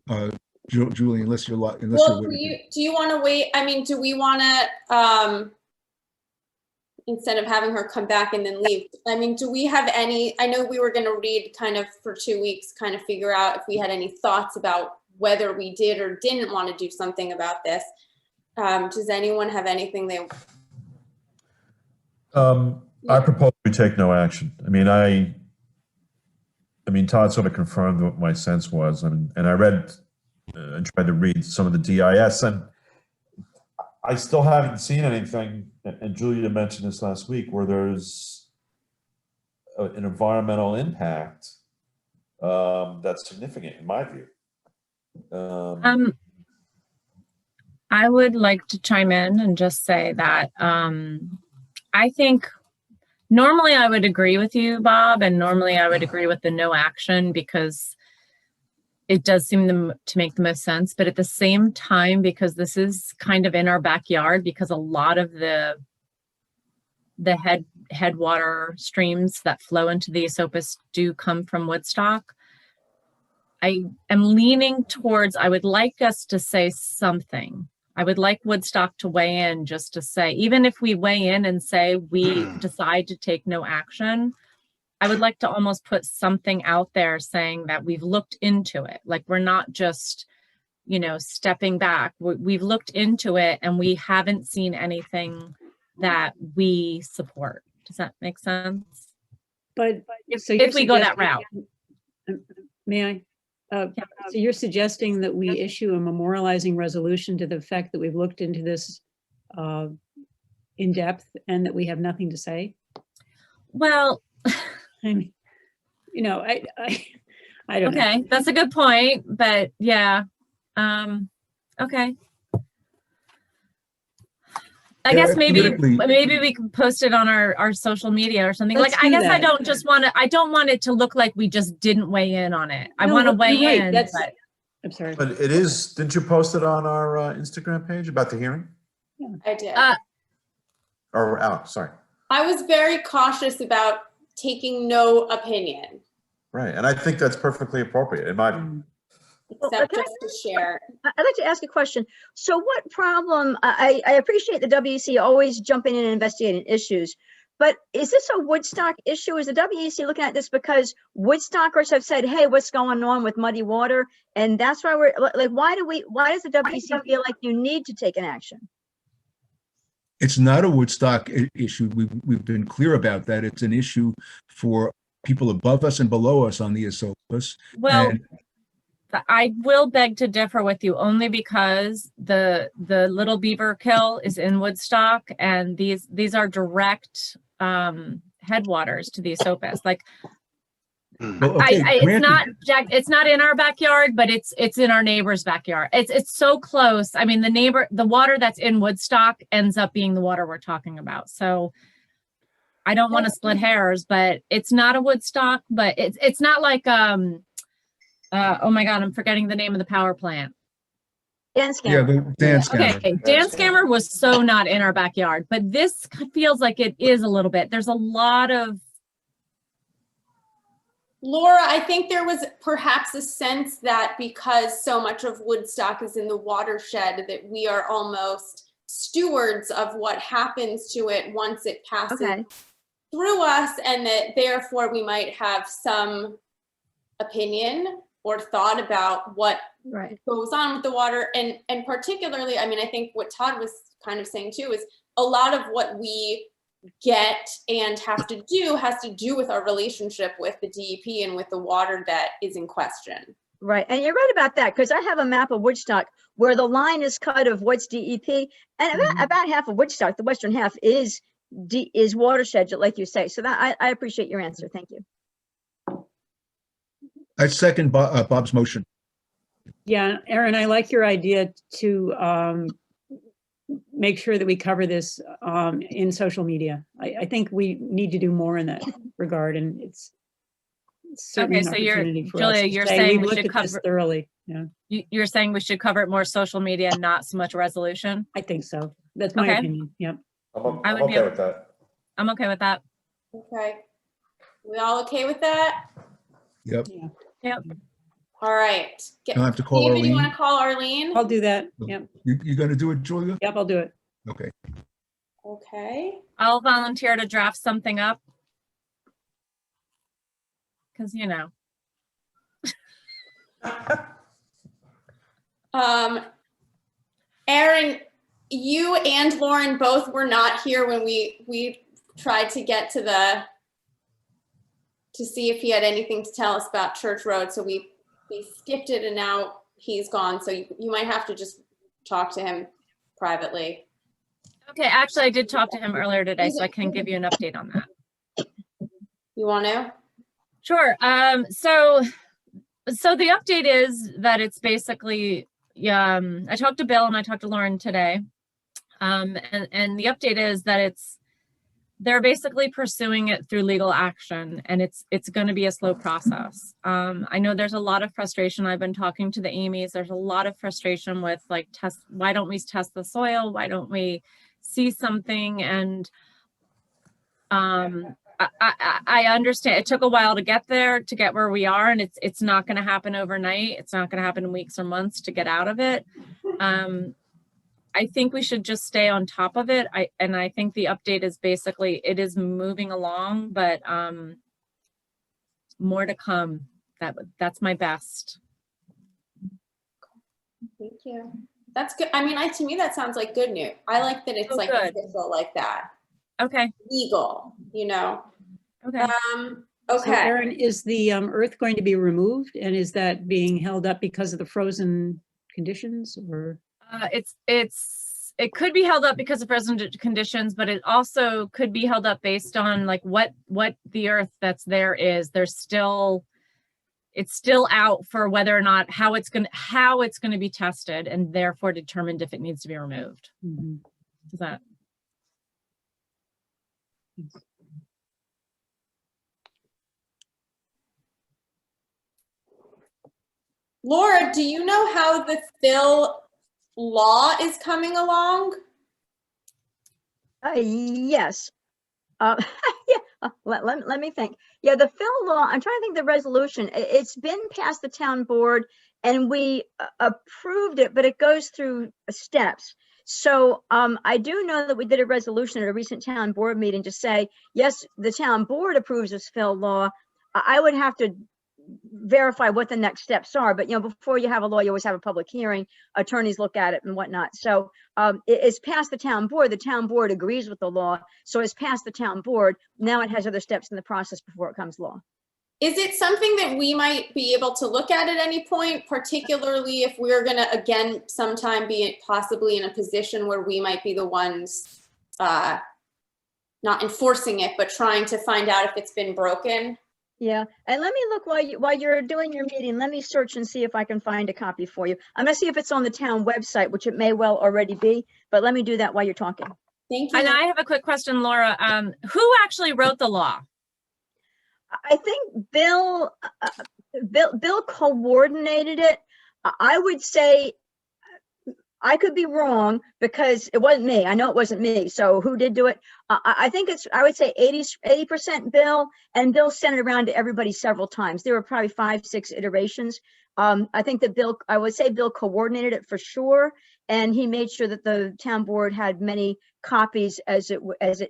S1: Julie, unless you're
S4: Well,
S1: waiting.
S4: do you want to wait? I mean, do we want to, instead of having her come back and then leave, I mean, do we have any, I know we were going to read kind of for 2 weeks, kind of figure out if we had any thoughts about whether we did or didn't want to do something about this. Does anyone have anything they?
S2: I propose we take no action. I mean, Todd sort of confirmed what my sense was, and I read and tried to read some of the DIS, and I still haven't seen anything, and Julia mentioned this last week, where there's an environmental impact that's significant in my view.
S8: I would like to chime in and just say that I think normally I would agree with you, Bob, and normally I would agree with the no action, because it does seem to make the most sense. But at the same time, because this is kind of in our backyard, because a lot of the headwater streams that flow into the Esopus do come from Woodstock, I am leaning towards, I would like us to say something. I would like Woodstock to weigh in, just to say, even if we weigh in and say we decide to take no action, I would like to almost put something out there saying that we've looked into it. Like, we're not just, you know, stepping back. We've looked into it and we haven't seen anything that we support. Does that make sense?
S3: But so
S8: If we go that
S3: suggesting-
S8: route.
S3: May I?
S8: Yeah.
S3: So you're suggesting that we issue a memorializing resolution to the effect that we've looked into this in depth and that we have nothing to say?
S8: Well,
S3: I mean, you know, I don't know.
S8: okay, that's a good point, but yeah. Okay. I
S1: Yeah,
S8: guess maybe
S1: politically-
S8: we can post it on our social media or something.
S3: Let's
S8: Like, I
S3: do
S8: guess I
S3: that.
S8: don't just want to, I don't want it to look like we just didn't weigh in on it. I
S3: No,
S8: want to
S3: you're
S8: weigh
S3: right.
S8: in,
S3: That's-
S8: but
S3: I'm sorry.
S2: But it is, didn't you post it on our Instagram page about the hearing?
S4: I did.
S2: Or out, sorry.
S4: I was very cautious about taking no opinion,
S2: Right, and I think that's perfectly appropriate in my view.
S4: except
S6: can I
S4: just to share.
S6: I'd like to ask a question. So what problem, I appreciate the WEC always jumping in and investigating issues, but is this a Woodstock issue? Is the WEC looking at this because Woodstockers have said, hey, what's going on with muddy water? And that's why we're like, why does the WEC feel like you need to take an action?
S1: It's not a Woodstock issue. We've been clear about that. It's an issue for people above us and below us on the Esopus.
S8: well,
S1: And
S8: I will beg to differ with you, only because the Little Beaver kill is in Woodstock, and these are direct headwaters to the Esopus. Like,
S1: well, okay,
S8: it's
S1: granted-
S8: not, Jack, it's not in our backyard, but it's in our neighbor's backyard. It's so close. I mean, the water that's in Woodstock ends up being the water we're talking about. So I don't want to split hairs, but it's not a Woodstock, but it's not like oh my God, I'm forgetting the name of the power plant.
S6: Dance
S1: Yeah,
S6: camera.
S1: the dance camera.
S8: Okay, dance camera was so not in our backyard, but this feels like it is a little bit. There's a lot of,
S4: Laura, I think there was perhaps a sense that because so much of Woodstock is in the watershed, that we are almost stewards of what happens to it once it passes
S6: Okay.
S4: through us, and that therefore we might have some opinion or thought about what
S6: Right.
S4: goes on with the water. And particularly, I mean, I think what Todd was kind of saying too is a lot of what we get and have to do has to do with our relationship with the DEP and with the water that is in question.
S6: Right. And you're right about that, because I have a map of Woodstock where the line is cut of what's DEP, and about half of Woodstock, the western half is watershed, like you say. So that I appreciate your answer. Thank you.
S1: I second Bob's motion.
S3: Yeah, Aaron, I like your idea to make sure that we cover this in social media. I think we need to do more in that regard, and it's certainly
S8: Okay,
S3: an
S8: so you're-
S3: opportunity for
S8: Julia,
S3: us to
S8: you're
S3: say,
S8: saying
S3: we've
S8: we
S3: looked
S8: should
S3: at this
S8: cover-
S3: thoroughly. Yeah,
S8: you're saying we should cover it more social media, not so much resolution?
S3: I think so. That's my
S8: Okay.
S3: opinion. Yep.
S8: I would be-
S2: okay with that.
S8: I'm okay with that.
S4: Okay. We all okay with that?
S1: Yep.
S4: All right.
S1: I'll have to call
S4: David, you want
S1: Arlene.
S4: to call Arlene?
S3: I'll do that. Yep.
S1: You gonna do it, Julia?
S3: Yep, I'll do it.
S1: Okay.
S4: Okay.
S8: I'll volunteer to draft something up. Because, you know,
S4: Aaron, you and Lauren both were not here when we tried to get to see if he had anything to tell us about Church Road. So we skipped it, and now he's gone. So you might have to just talk to him privately.
S8: okay, actually, I did talk to him earlier today, so I can give you an update on that.
S4: You want to?
S8: Sure. So the update is that it's basically, I talked to Bill and I talked to Lauren today. And the update is that They're basically pursuing it through legal action, and it's going to be a slow process. I know there's a lot of frustration. I've been talking to the Amy's. There's a lot of frustration with like why don't we test the soil? Why don't we see something? And I understand it took a while to get there, to get where we are, and it's not going to happen overnight. It's not going to happen in weeks or months to get out of it. I think we should just stay on top of it. I think the update is basically, it is moving along, but more to come. That's my best.
S4: Thank you. That's good. I mean, to me, that sounds like good news. I like that it's
S8: Oh,
S4: like
S8: good.
S4: official like that.
S8: Okay.
S4: Legal, you know?
S8: Okay.
S3: So
S4: Okay.
S3: Erin, is the earth going to be removed, and is that being held up because of the frozen conditions, or?
S8: It could be held up because of present conditions, but it also could be held up based on like what the earth that's there is. It's still out for whether or not how it's going to be tested, and therefore determined if it needs to be removed.
S3: Mhm.
S8: Is that?
S4: Laura, do you know how the fill law is coming along?
S6: Yes. Yeah, let me think. Yeah, the fill law, I'm trying to think the resolution. It's been past the town board and we approved it, but it goes through steps. So I do know that we did a resolution at a recent town board meeting to say, yes, the town board approves this fill law. I would have to verify what the next steps are, but before you have a law, you always have a public hearing, attorneys look at it and whatnot. So it's passed the town board agrees with the law, so it's passed the town board. Now it has other steps in the process before it comes law.
S4: Is it something that we might be able to look at any point, particularly if we're going to again sometime be possibly in a position where we might be the ones not enforcing it, but trying to find out if it's been broken?
S6: Yeah, and let me look while you're doing your meeting. Let me search and see if I can find a copy for you. I'm gonna see if it's on the town website, which it may well already be, but let me do that while you're talking.
S4: Thank you.
S8: And I have a quick question, Laura. Who actually wrote the law?
S6: I think Bill coordinated it. I would say, I could be wrong because it wasn't me. I know it wasn't me. So who did do it? I think I would say 80% Bill, and Bill sent it around to everybody several times. There were probably 5-6 iterations. I think that I would say Bill coordinated it for sure. And he made sure that the town board had many copies as it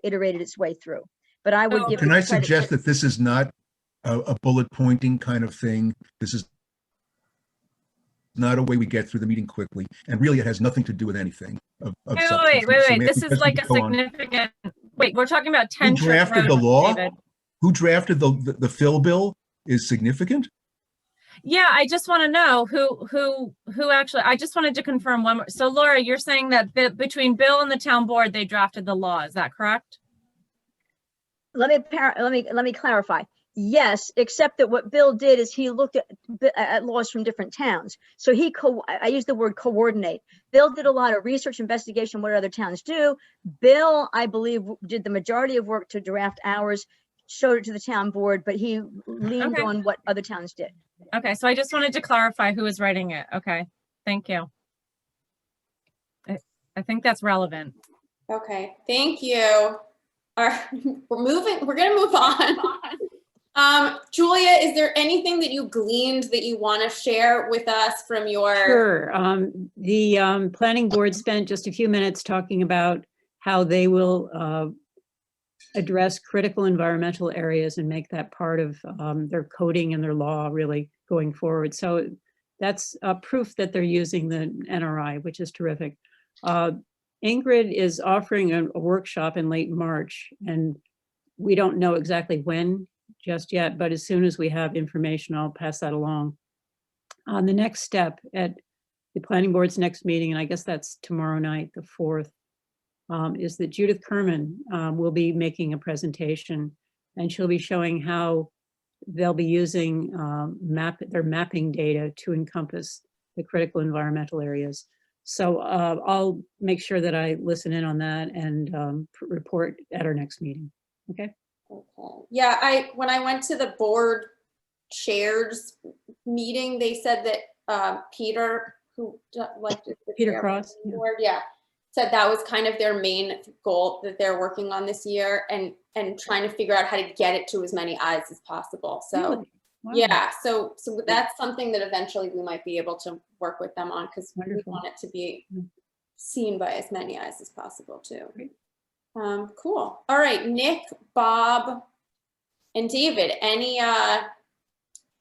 S6: iterated its way through. But I would give.
S1: Can I suggest that this is not a bullet pointing kind of thing? This is not a way we get through the meeting quickly, and really it has nothing to do with anything of substance.
S8: Wait. This is like a significant, wait, we're talking about 10
S1: Who drafted the
S8: roads,
S1: law?
S8: David.
S1: Who drafted the fill bill is significant?
S8: Yeah, I just want to know who actually, I just wanted to confirm one more. So Laura, you're saying that between Bill and the town board, they drafted the law. Is that correct?
S6: Let me clarify. Yes, except that what Bill did is he looked at laws from different towns. So I use the word coordinate. Bill did a lot of research, investigation, what other towns do. Bill, I believe, did the majority of work to draft ours, showed it to the town board, but he leaned on what other towns did.
S8: Okay, so I just wanted to clarify who was writing it. Okay, thank you. I think that's relevant.
S4: Okay, thank you. All right, we're gonna move on. Julia, is there anything that you gleaned that you want to share with us from your?
S3: Sure. The planning board spent just a few minutes talking about how they will address critical environmental areas and make that part of their coding and their law really going forward. So that's proof that they're using the NRI, which is terrific. Ingrid is offering a workshop in late March, and we don't know exactly when just yet, but as soon as we have information, I'll pass that along. The next step at the planning board's next meeting, and I guess that's tomorrow night, the 4th, is that Judith Kerman will be making a presentation, and she'll be showing how they'll be using their mapping data to encompass the critical environmental areas. So I'll make sure that I listen in on that and report at our next meeting. Okay.
S4: Okay. Yeah, when I went to the board chairs meeting, they said that Peter, who like
S3: Peter Cross, yeah.
S4: board, yeah, said that was kind of their main goal that they're working on this year, and trying to figure out how to get it to as many eyes as possible. So
S3: Really? Wow.
S4: yeah, so that's something that eventually we might be able to work with them on, because we
S3: Wonderful.
S4: want it to be
S3: Mm.
S4: seen by as many eyes as possible too.
S3: Great.
S4: Cool. All right, Nick, Bob, and David, any, I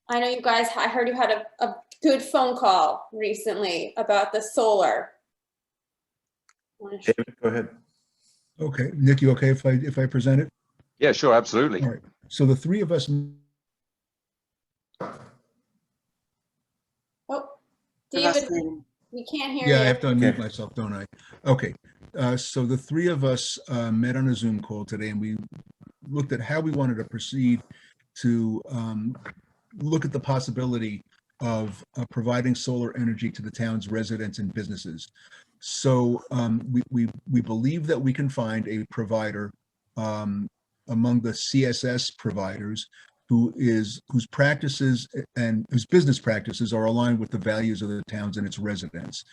S4: know you guys, I heard you had a good phone call recently about the solar.
S2: David, go ahead.
S1: Okay, Nick, you okay if I present it?
S9: Yeah, sure, absolutely.
S1: All right. So the three of us.
S4: Oh,
S5: Unless
S4: David,
S5: they-
S4: we can't hear
S1: Yeah, I
S4: you.
S1: have to unmute
S2: Okay.
S1: myself, don't I? Okay, so the three of us met on a Zoom call today, and we looked at how we wanted to proceed to look at the possibility of providing solar energy to the town's residents and businesses. So we believe that we can find a provider among the CSS providers whose practices and whose business practices are aligned with the values of the towns and its residents.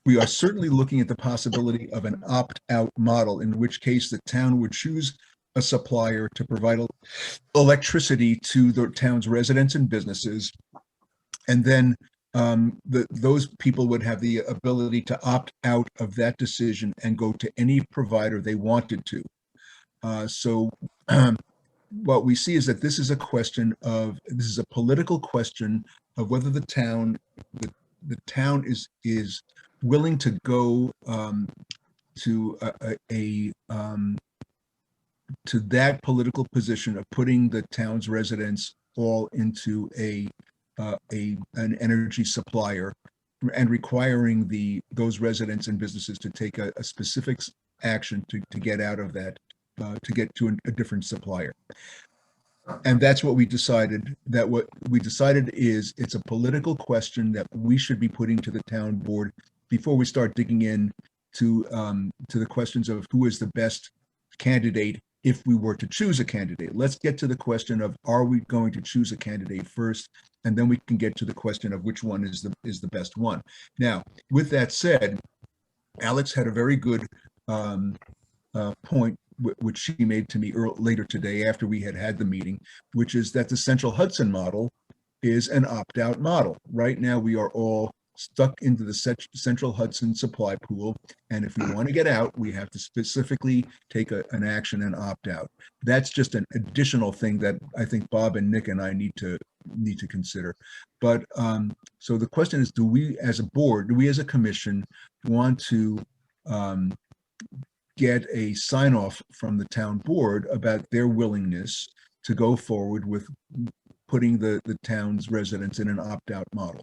S1: We are certainly looking at the possibility of an opt-out model, in which case the town would choose a supplier to provide electricity to the town's residents and businesses. And then those people would have the ability to opt out of that decision and go to any provider they wanted to. So what we see is that this is a political question of whether the town is willing to go to to that political position of putting the town's residents all into an energy supplier and requiring those residents and businesses to take a specific action to get out of that, to get to a different supplier. And that's what we decided. What we decided is it's a political question that we should be putting to the town board before we start digging in to the questions of who is the best candidate if we were to choose a candidate. Let's get to the question of, are we going to choose a candidate first? And then we can get to the question of which one is the best one. Now, with that said, Alex had a very good point, which she made to me later today after we had the meeting, which is that the Central Hudson model is an opt-out model. Right now, we are all stuck into the Central Hudson supply pool, and if we want to get out, we have to specifically take an action and opt out. That's just an additional thing that I think Bob and Nick and I need to consider. But so the question is, do we as a board, do we as a commission want to get a sign off from the town board about their willingness to go forward with putting the town's residents in an opt-out model?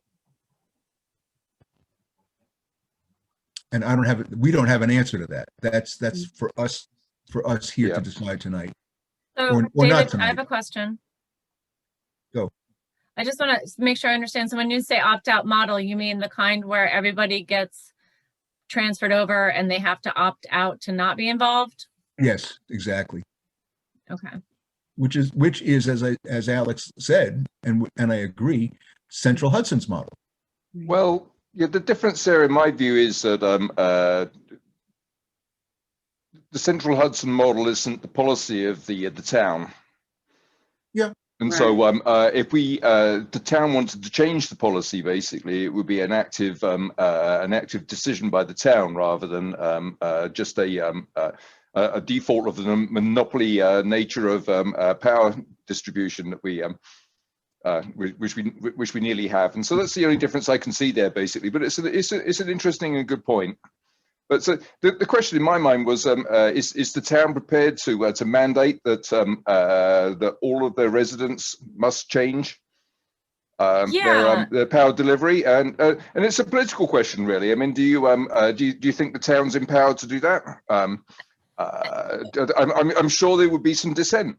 S1: And we don't have an answer to that. That's for us here to decide tonight.
S8: So
S1: Or not
S8: David, I have
S1: tonight.
S8: a question.
S1: Go.
S8: I just want to make sure I understand. So when you say opt-out model, you mean the kind where everybody gets transferred over and they have to opt out to not be involved?
S1: Yes, exactly.
S8: Okay.
S1: Which is as Alex said, and I agree, Central Hudson's model.
S9: Well, yeah, the difference there in my view is that the Central Hudson model isn't the policy of the town.
S1: Yeah.
S9: And so if the town wanted to change the policy, basically, it would be an active decision by the town rather than just a default of the monopoly nature of power distribution that which we nearly have. And so that's the only difference I can see there, basically. But it's an interesting and good point. But so the question in my mind was, is the town prepared to mandate that that all of their residents must change their power delivery? And it's a political question, really. I mean, do you think the town's empowered to do that? I'm sure there would be some dissent.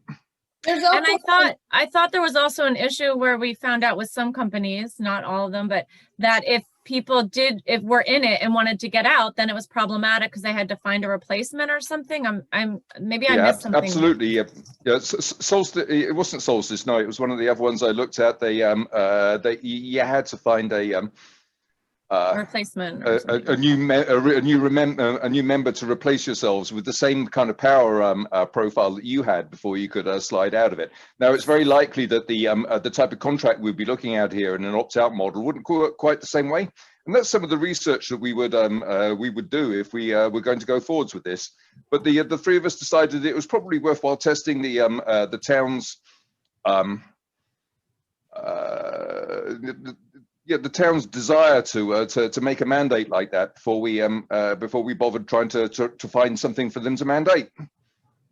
S4: There's also
S8: And I thought there was also an issue where we found out with some companies, not all of them, but that if people did, if we're in it and wanted to get out, then it was problematic because they had to find a replacement or something. Maybe I missed something.
S9: Absolutely. Yeah, Solstice. It wasn't Solstice. No, it was one of the other ones I looked at. You had to find a
S8: Replacement.
S9: a new member to replace yourselves with the same kind of power profile that you had before you could slide out of it. Now, it's very likely that the type of contract we'd be looking at here in an opt-out model wouldn't work quite the same way, and that's some of the research that we would do if we were going to go forwards with this. But the three of us decided it was probably worthwhile testing the town's the town's desire to make a mandate like that before we bothered trying to find something for them to mandate.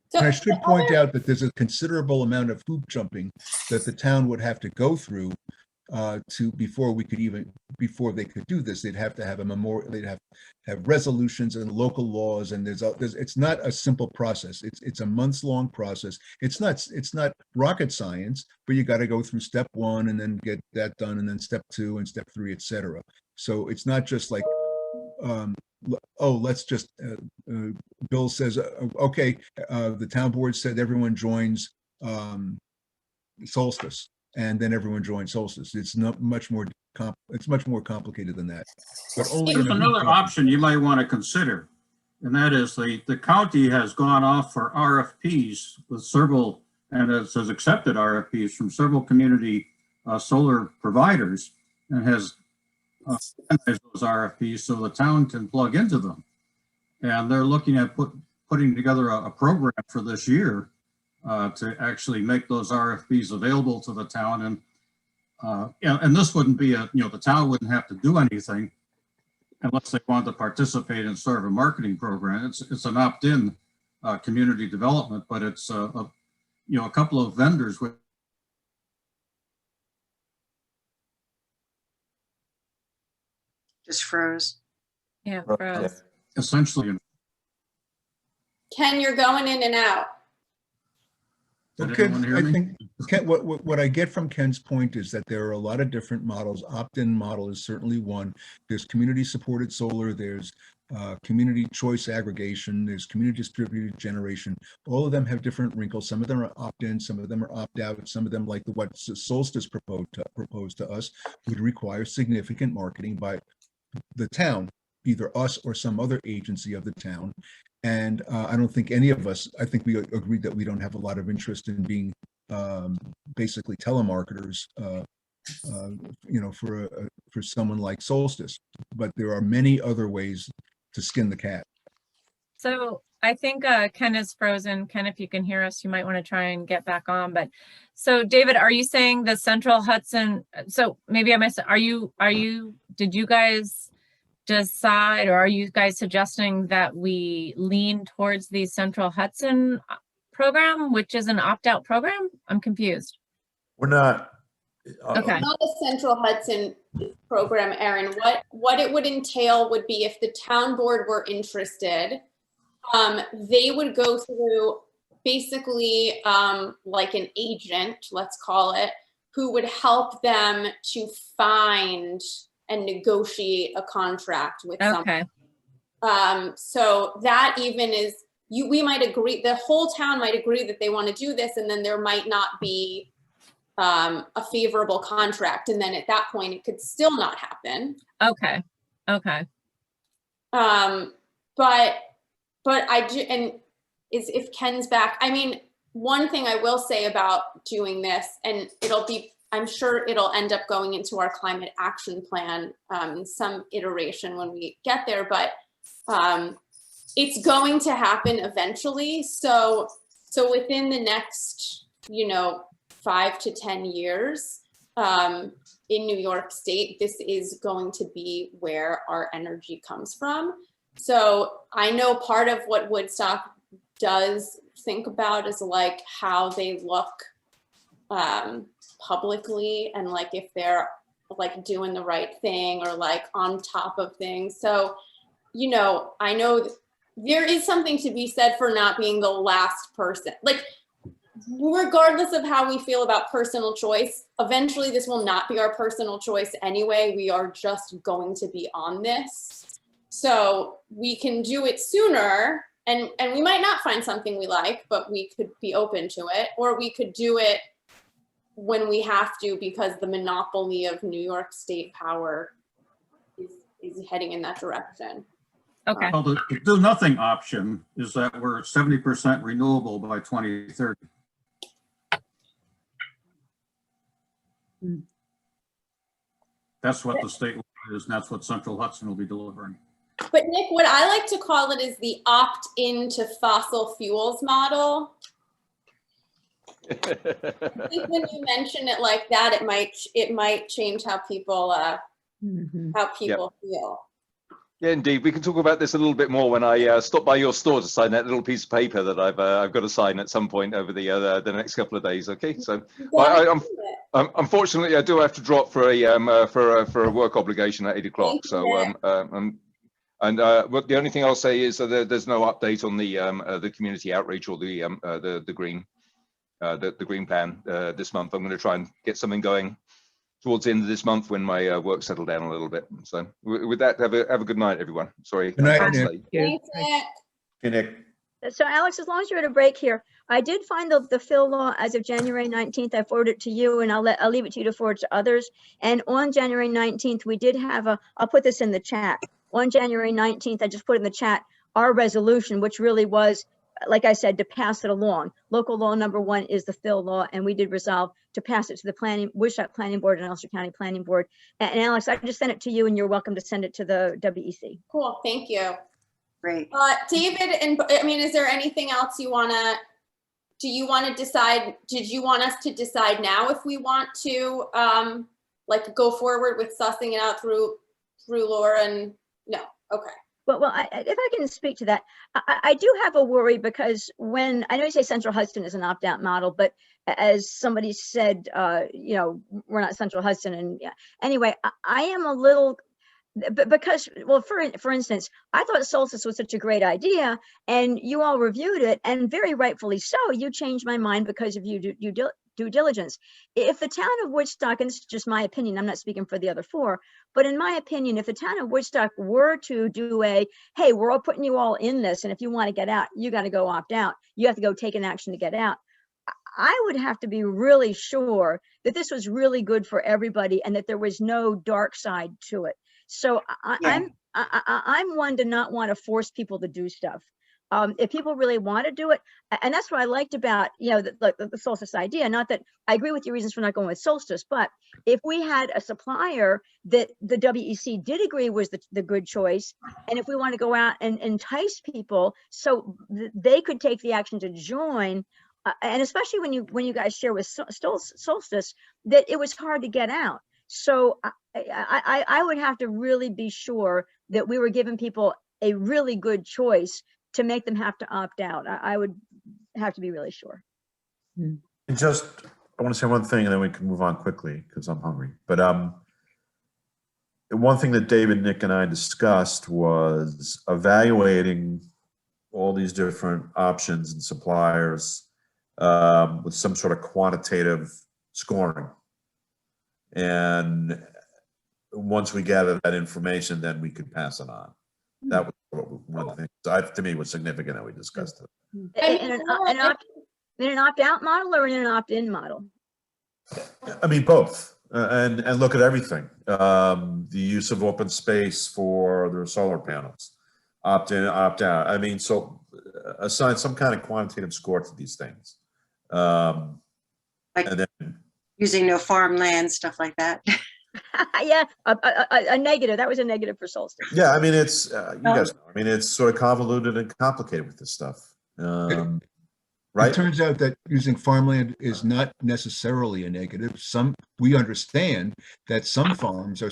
S4: So
S1: And I should point out that there's a considerable amount of hoop jumping that the town would have to go through before they could do this. They'd have to have a memorial. They'd have resolutions and local laws, and it's not a simple process. It's a months-long process. It's not rocket science, but you got to go through step 1 and then get that done, and then step 2 and step 3, etc. So it's not just like, let's just. Bill says, okay, the town board said everyone joins Solstice, and then everyone joins Solstice. It's not much more. It's much more complicated than that. But only
S10: There's another option you might want to consider, and that is the county has gone off for RFPs with several, and has accepted RFPs from several community solar providers, and has those RFPs so the town can plug into them. And they're looking at putting together a program for this year to actually make those RFPs available to the town. And this wouldn't be the town wouldn't have to do anything unless they want to participate in sort of a marketing program. It's an opt-in community development, but it's a couple of vendors with.
S5: Just froze.
S8: Yeah,
S2: Yeah.
S8: froze.
S10: Essentially.
S4: Ken, you're going in and out.
S10: Did
S1: Okay,
S10: anyone hear
S1: I
S10: me?
S1: think Ken, what I get from Ken's point is that there are a lot of different models. Opt-in model is certainly one. There's community-supported solar. There's community choice aggregation. There's community distributed generation. All of them have different wrinkles. Some of them are opt-in. Some of them are opt-out. Some of them, like what Solstice proposed to us, would require significant marketing by the town, either us or some other agency of the town. And I don't think any of us, I think we agreed that we don't have a lot of interest in being basically telemarketers, for someone like Solstice. But there are many other ways to skin the cat.
S8: So I think Ken is frozen. Ken, if you can hear us, you might want to try and get back on. But so David, are you saying the Central Hudson? So maybe I missed it. Did you guys decide, or are you guys suggesting that we lean towards the Central Hudson program, which is an opt-out program? I'm confused.
S2: We're not.
S8: Okay.
S4: Not a Central Hudson program, Erin. What it would entail would be if the town board were interested, they would go through basically like an agent, let's call it, who would help them to find and negotiate a contract with someone. So that even is, we might agree, the whole town might agree that they want to do this, and then there might not be a favorable contract, and then at that point it could still not happen.
S8: Okay.
S4: But I do, and if Ken's back, I mean, one thing I will say about doing this, and I'm sure it'll end up going into our climate action plan in some iteration when we get there, but it's going to happen eventually. So within the next, 5 to 10 years in New York State, this is going to be where our energy comes from. So I know part of what Woodstock does think about is like how they look publicly, and like if they're like doing the right thing or like on top of things. So, I know there is something to be said for not being the last person. Like regardless of how we feel about personal choice, eventually this will not be our personal choice anyway. We are just going to be on this. So we can do it sooner, and we might not find something we like, but we could be open to it, or we could do it when we have to because the monopoly of New York State power is heading in that direction.
S8: Okay.
S10: Well, the do nothing option is that we're 70% renewable by 2030. That's what the state is, and that's what Central Hudson will be delivering.
S4: But Nick, what I like to call it is the opt-in to fossil fuels model. I think when you mention it like that, it might change how people feel.
S9: Yeah, indeed. We can talk about this a little bit more when I stop by your store to sign that little piece of paper that I've got to sign at some point over the next couple of days. Okay, so unfortunately I do have to drop for a work obligation at 8 o'clock. So what the only thing I'll say is that there's no update on the community outreach or the green plan this month. I'm going to try and get something going towards the end of this month when my work settled down a little bit. So with that, have a good night, everyone. Sorry.
S1: Good night,
S9: I'm
S1: Nick.
S9: late.
S4: Thanks, Nick.
S2: Okay, Nick.
S6: So Alex, as long as you're at a break here, I did find the Phil law as of January 19th. I forwarded it to you, and I'll leave it to you to forward to others. And on January 19th, we did have I'll put this in the chat. On January 19th, I just put in the chat our resolution, which really was, like I said, to pass it along. Local law number 1 is the Phil law, and we did resolve to pass it to the Woodstock Planning Board and Ulster County Planning Board. And Alex, I just sent it to you, and you're welcome to send it to the WEC.
S4: Cool, thank you.
S5: Great.
S4: David, and I mean, is there anything else you do you want to decide, did you want us to decide now if we want to like go forward with sussing it out through Laura and, no, okay.
S6: Well, if I can speak to that, I do have a worry because when, I know you say Central Hudson is an opt-out model, but as somebody said, we're not Central Hudson. And anyway, I am a little, because, well, for instance, I thought Solstice was such a great idea and you all reviewed it, and very rightfully so, you changed my mind because of due diligence. If the town of Woodstock, and this is just my opinion, I'm not speaking for the other 4, but in my opinion, if the town of Woodstock were to do hey, we're all putting you all in this, and if you want to get out, you got to go opt out. You have to go take an action to get out. I would have to be really sure that this was really good for everybody and that there was no dark side to it. So I'm one to not want to force people to do stuff. If people really want to do it, and that's what I liked about, the Solstice idea, not that I agree with your reasons for not going with Solstice, but if we had a supplier that the WEC did agree was the good choice, and if we want to go out and entice people so they could take the action to join, and especially when you guys share with Solstice that it was hard to get out. So I would have to really be sure that we were giving people a really good choice to make them have to opt out. I would have to be really sure.
S2: And just, I want to say one thing and then we can move on quickly because I'm hungry. But one thing that David, Nick, and I discussed was evaluating all these different options and suppliers with some sort of quantitative scoring. And once we gather that information, then we could pass it on. That was one of the things to me was significant that we discussed it.
S6: In an opt-out model or in an opt-in model?
S2: I mean, both, and look at everything. The use of open space for the solar panels, opt-in, opt-out. I mean, so assign some kind of quantitative score to these things.
S5: Like
S2: and then,
S5: using no farmland, stuff like that.
S6: Yeah, a negative. That was a negative for Solstice.
S2: yeah, I mean, it's you guys know. I mean, it's sort of convoluted and complicated with this stuff, right?
S1: It turns out that using farmland is not necessarily a negative. We understand that some farms are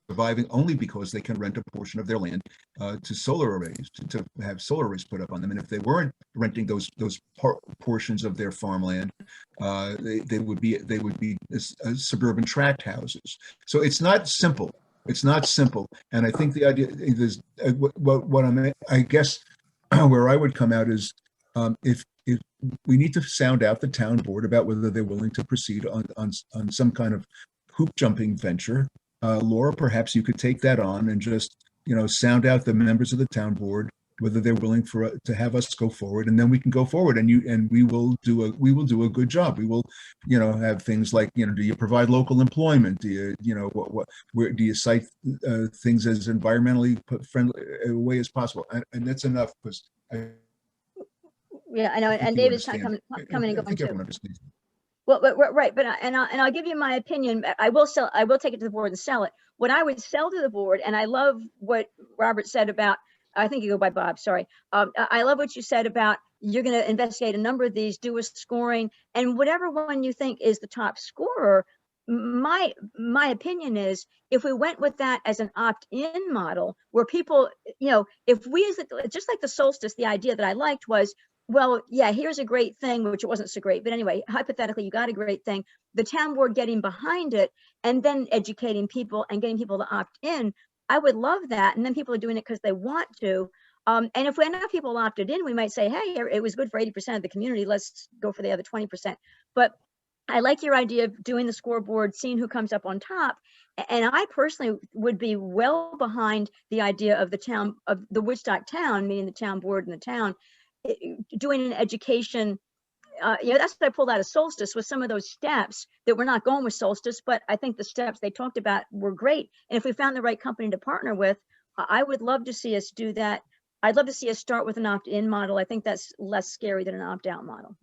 S1: surviving only because they can rent a portion of their land to solar arrays, to have solar arrays put up on them. And if they weren't renting those portions of their farmland, they would be suburban tract houses. So it's not simple. It's not simple. And I think the idea is what I guess where I would come out is If we need to sound out the town board about whether they're willing to proceed on some kind of hoop jumping venture. Laura, perhaps you could take that on and just, sound out the members of the town board, whether they're willing to have us go forward, and then we can go forward, and we will do a good job. We will, have things like, do you provide local employment? Do you, where do you cite things as environmentally friendly way as possible? And that's enough, because
S6: Yeah, I know, and
S1: you
S6: David's kind of
S1: understand.
S6: coming and
S1: I
S6: going
S1: think
S6: too.
S1: everyone understands.
S6: Well, right, but I'll give you my opinion. I will take it to the board and sell it. What I would sell to the board, and I love what Robert said about, I think you go by Bob, sorry. I love what you said about you're going to investigate a number of these, do a scoring, and whatever one you think is the top scorer. My opinion is, if we went with that as an opt-in model, where people, if we, just like the solstice, the idea that I liked was, well, yeah, here's a great thing, which it wasn't so great. But anyway, hypothetically, you got a great thing. The town board getting behind it and then educating people and getting people to opt in. I would love that. And then people are doing it because they want to. And if we enough people opted in, we might say, hey, it was good for 80% of the community. Let's go for the other 20%. But I like your idea of doing the scoreboard, seeing who comes up on top. And I personally would be well behind the idea of the town, of the Woodstock town, meaning the town board and the town, doing an education. That's what I pulled out of Solstice, with some of those steps that we're not going with Solstice, but I think the steps they talked about were great. And if we found the right company to partner with, I would love to see us do that. I'd love to see us start with an opt-in model. I think that's less scary than an opt-out model.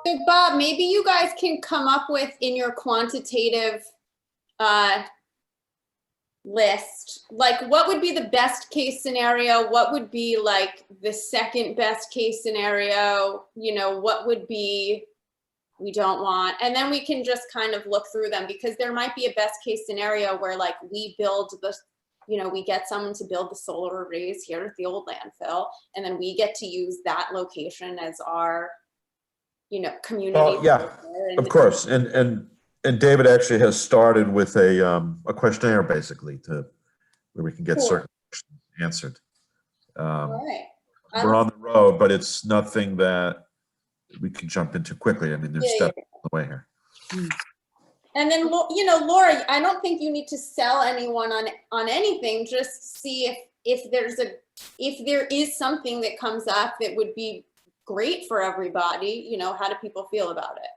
S4: So Bob, maybe you guys can come up with, in your quantitative list, like what would be the best case scenario, what would be like the second best case scenario, what would be we don't want, and then we can just kind of look through them, because there might be a best case scenario where like we build the, we get someone to build the solar arrays here at the old landfill, and then we get to use that location as our community.
S2: Oh, yeah, of course. And David actually has started with a questionnaire, basically, where we can get certain questions answered.
S4: Right.
S2: We're on the road, but it's nothing that we can jump into quickly. I mean, there's steps on the way here.
S4: And then, Laura, I don't think you need to sell anyone on anything. Just see if there is something that comes up that would be great for everybody. How do people feel about it?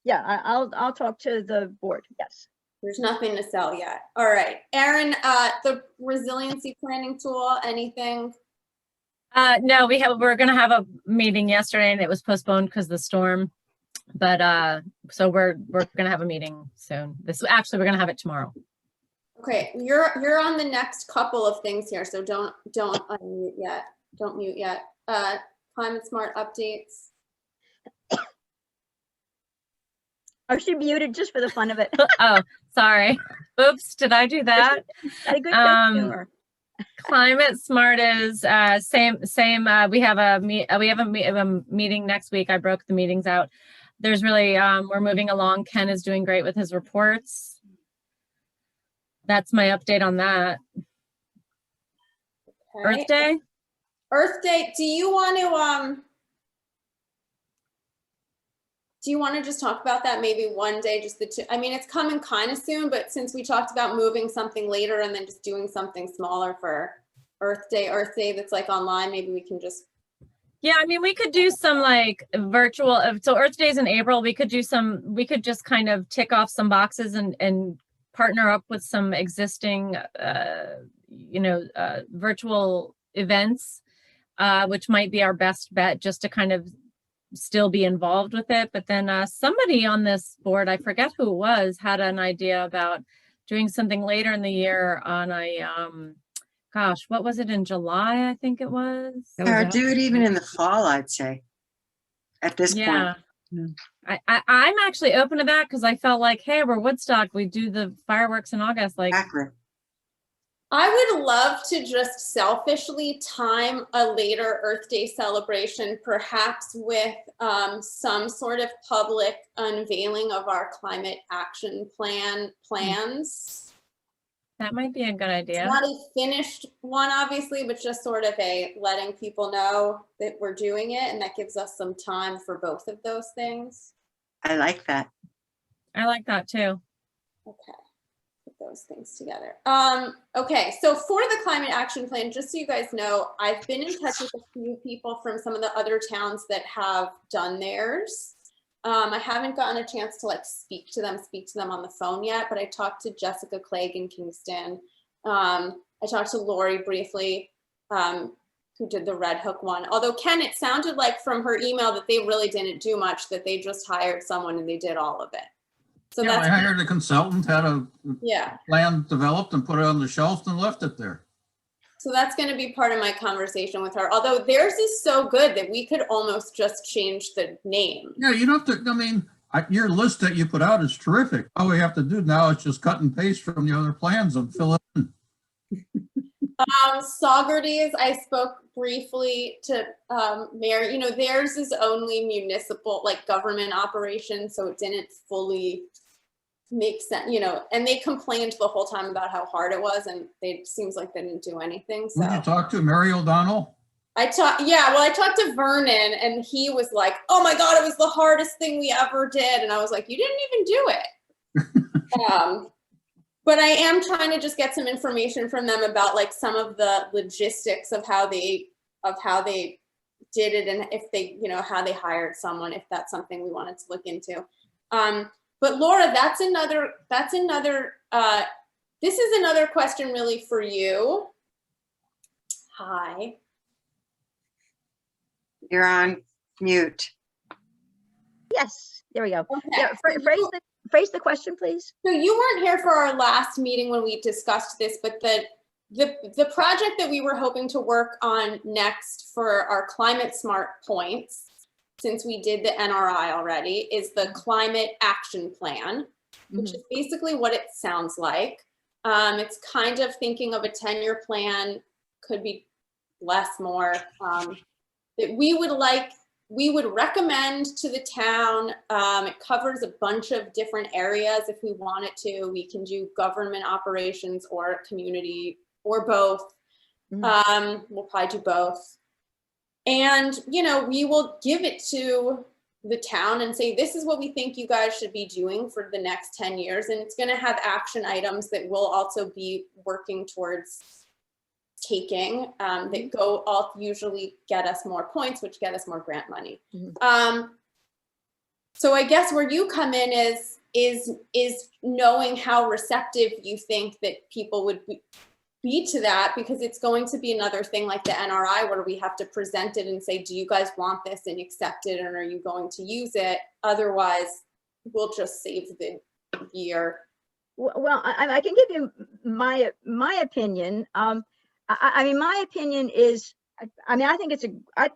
S6: Yeah, I'll talk to the board. Yes.
S4: There's nothing to sell yet. All right, Erin, the resiliency planning tool, anything?
S8: No, we're going to have a meeting yesterday and it was postponed because of the storm. But so we're going to have a meeting soon. We're going to have it tomorrow.
S4: Okay, you're on the next couple of things here, so don't unmute yet. Don't mute yet. Climate smart updates.
S6: Are she muted just for the fun of it?
S8: Oh, sorry. Oops, did I do that?
S6: Got a good sense of humor.
S8: Climate smart is same. We have a meeting next week. I broke the meetings out. There's really we're moving along. Ken is doing great with his reports. That's my update on that. Okay. Earth Day.
S4: Earth Day. Do you want to just talk about that maybe one day, just the two? I mean, it's coming kind of soon, but since we talked about moving something later and then just doing something smaller for Earth Day that's like online, maybe we can just.
S8: Yeah, I mean, we could do some like virtual. So Earth Day's in April. We could just kind of tick off some boxes and partner up with some existing, virtual events, which might be our best bet, just to kind of still be involved with it. But then somebody on this board, I forget who it was, had an idea about doing something later in the year on a what was it, in July, I think it was.
S5: Or do it even in the fall, I'd say, at this point.
S8: I'm actually open to that, because I felt like, hey, we're Woodstock, we do the fireworks in August. Like,
S5: Exactly.
S4: I would love to just selfishly time a later Earth Day celebration, perhaps with some sort of public unveiling of our climate action plans.
S8: That might be a good idea.
S4: Not a finished one, obviously, but just sort of a letting people know that we're doing it, and that gives us some time for both of those things.
S5: I like that.
S8: I like that too.
S4: Okay, put those things together. Okay, so for the climate action plan, just so you guys know, I've been in touch with a few people from some of the other towns that have done theirs. I haven't gotten a chance to like speak to them on the phone yet, but I talked to Jessica Clegg in Kingston. I talked to Lori briefly, who did the Red Hook one. Although Ken, it sounded like from her email that they really didn't do much, that they just hired someone and they did all of it. So
S10: Yeah,
S4: that's
S10: I hired a consultant, had a
S4: yeah.
S10: plan developed and put it on the shelf and left it there.
S4: So that's going to be part of my conversation with her. Although theirs is so good that we could almost just change the name.
S10: Yeah, you don't have to, I mean, your list that you put out is terrific. All we have to do now is just cut and paste from the other plans and fill it in.
S4: Saugerties, I spoke briefly to Mary. You know, theirs is only municipal, like government operation, so it didn't fully make sense, you know, and they complained the whole time about how hard it was, and it seems like they didn't do anything. So
S10: Who'd you talk to, Mary O'Donnell?
S4: I talked to Vernon, and he was like, oh my God, it was the hardest thing we ever did. And I was like, you didn't even do it. But I am trying to just get some information from them about like some of the logistics of how they did it, and if they, you know, how they hired someone, if that's something we wanted to look into. But Laura, this is another question really for you. Hi.
S5: You're on mute.
S6: Yes, there we go.
S4: Okay.
S6: Yeah, phrase the question, please.
S4: So you weren't here for our last meeting when we discussed this, but the project that we were hoping to work on next for our climate smart points, since we did the NRI already, is the climate action plan, which is basically what it sounds like. It's kind of thinking of a 10-year plan, could be less, more, that we would recommend to the town. It covers a bunch of different areas. If we wanted to, we can do government operations or community or both. We'll probably do both. And, you know, we will give it to the town and say, this is what we think you guys should be doing for the next 10 years. And it's going to have action items that we'll also be working towards taking, that go all usually get us more points, which get us more grant money. So I guess where you come in is knowing how receptive you think that people would be to that, because it's going to be another thing like the NRI where we have to present it and say, do you guys want this and accept it, and are you going to use it? Otherwise, we'll just save the year.
S6: Well, I can give you my opinion. I mean, my opinion is, I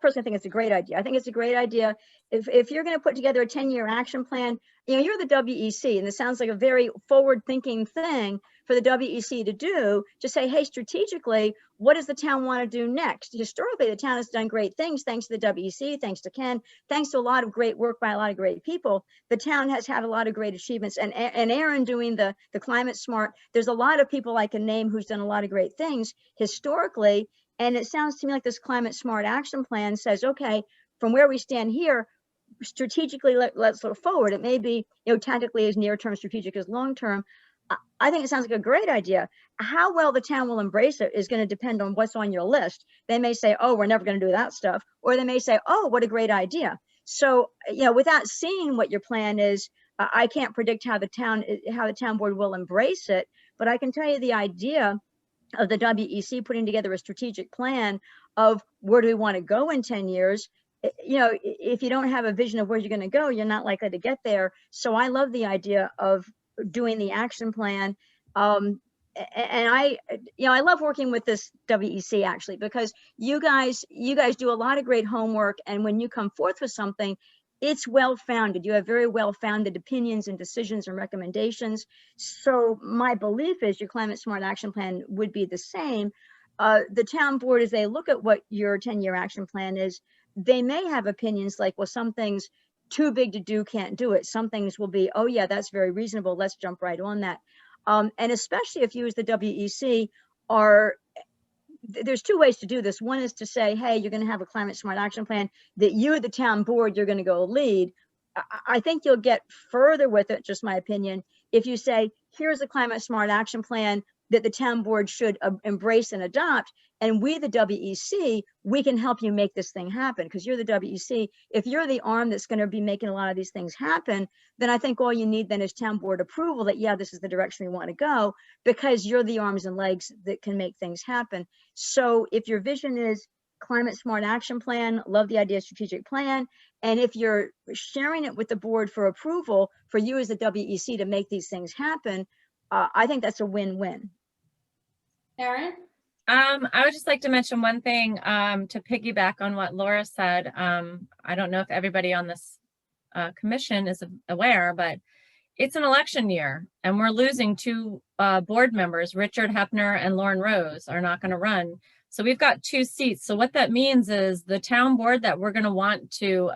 S6: personally think it's a great idea. I think it's a great idea. If you're going to put together a 10-year action plan, you know, you're the WEC, and it sounds like a very forward-thinking thing for the WEC to do, to say, hey, strategically, what does the town want to do next? Historically, the town has done great things, thanks to the WEC, thanks to Ken, thanks to a lot of great work by a lot of great people. The town has had a lot of great achievements, and Aaron doing the climate smart, there's a lot of people I can name who's done a lot of great things historically. And it sounds to me like this climate smart action plan says, okay, from where we stand here, strategically, let's look forward. It may be, you know, tactically as near-term strategic as long-term. I think it sounds like a great idea. How well the town will embrace it is going to depend on what's on your list. They may say, oh, we're never going to do that stuff. Or they may say, oh, what a great idea. So, you know, without seeing what your plan is, I can't predict how the town board will embrace it. But I can tell you the idea of the WEC putting together a strategic plan of where do we want to go in 10 years. You know, if you don't have a vision of where you're going to go, you're not likely to get there. So I love the idea of doing the action plan. And I love working with this WEC actually, because you guys do a lot of great homework. And when you come forth with something, it's well-founded. You have very well-founded opinions and decisions and recommendations. So my belief is your climate smart action plan would be the same. The town board, as they look at what your 10-year action plan is, they may have opinions like, well, some things too big to do, can't do it. Some things will be, oh yeah, that's very reasonable. Let's jump right on that. And especially if you as the WEC are, there's two ways to do this. One is to say, hey, you're going to have a climate smart action plan that you, the town board, you're going to go lead. I think you'll get further with it, just my opinion, if you say, here's a climate smart action plan that the town board should embrace and adopt. And we, the WEC, we can help you make this thing happen because you're the WEC. If you're the arm that's going to be making a lot of these things happen, then I think all you need then is town board approval that, yeah, this is the direction we want to go, because you're the arms and legs that can make things happen. So if your vision is climate smart action plan, love the idea of strategic plan. And if you're sharing it with the board for approval for you as the WEC to make these things happen, I think that's a win-win.
S4: Erin?
S8: I would just like to mention one thing to piggyback on what Laura said. I don't know if everybody on this commission is aware, but it's an election year and we're losing two board members. Richard Hepner and Lauren Rose are not going to run. So we've got 2 seats. So what that means is the town board that we're going to want to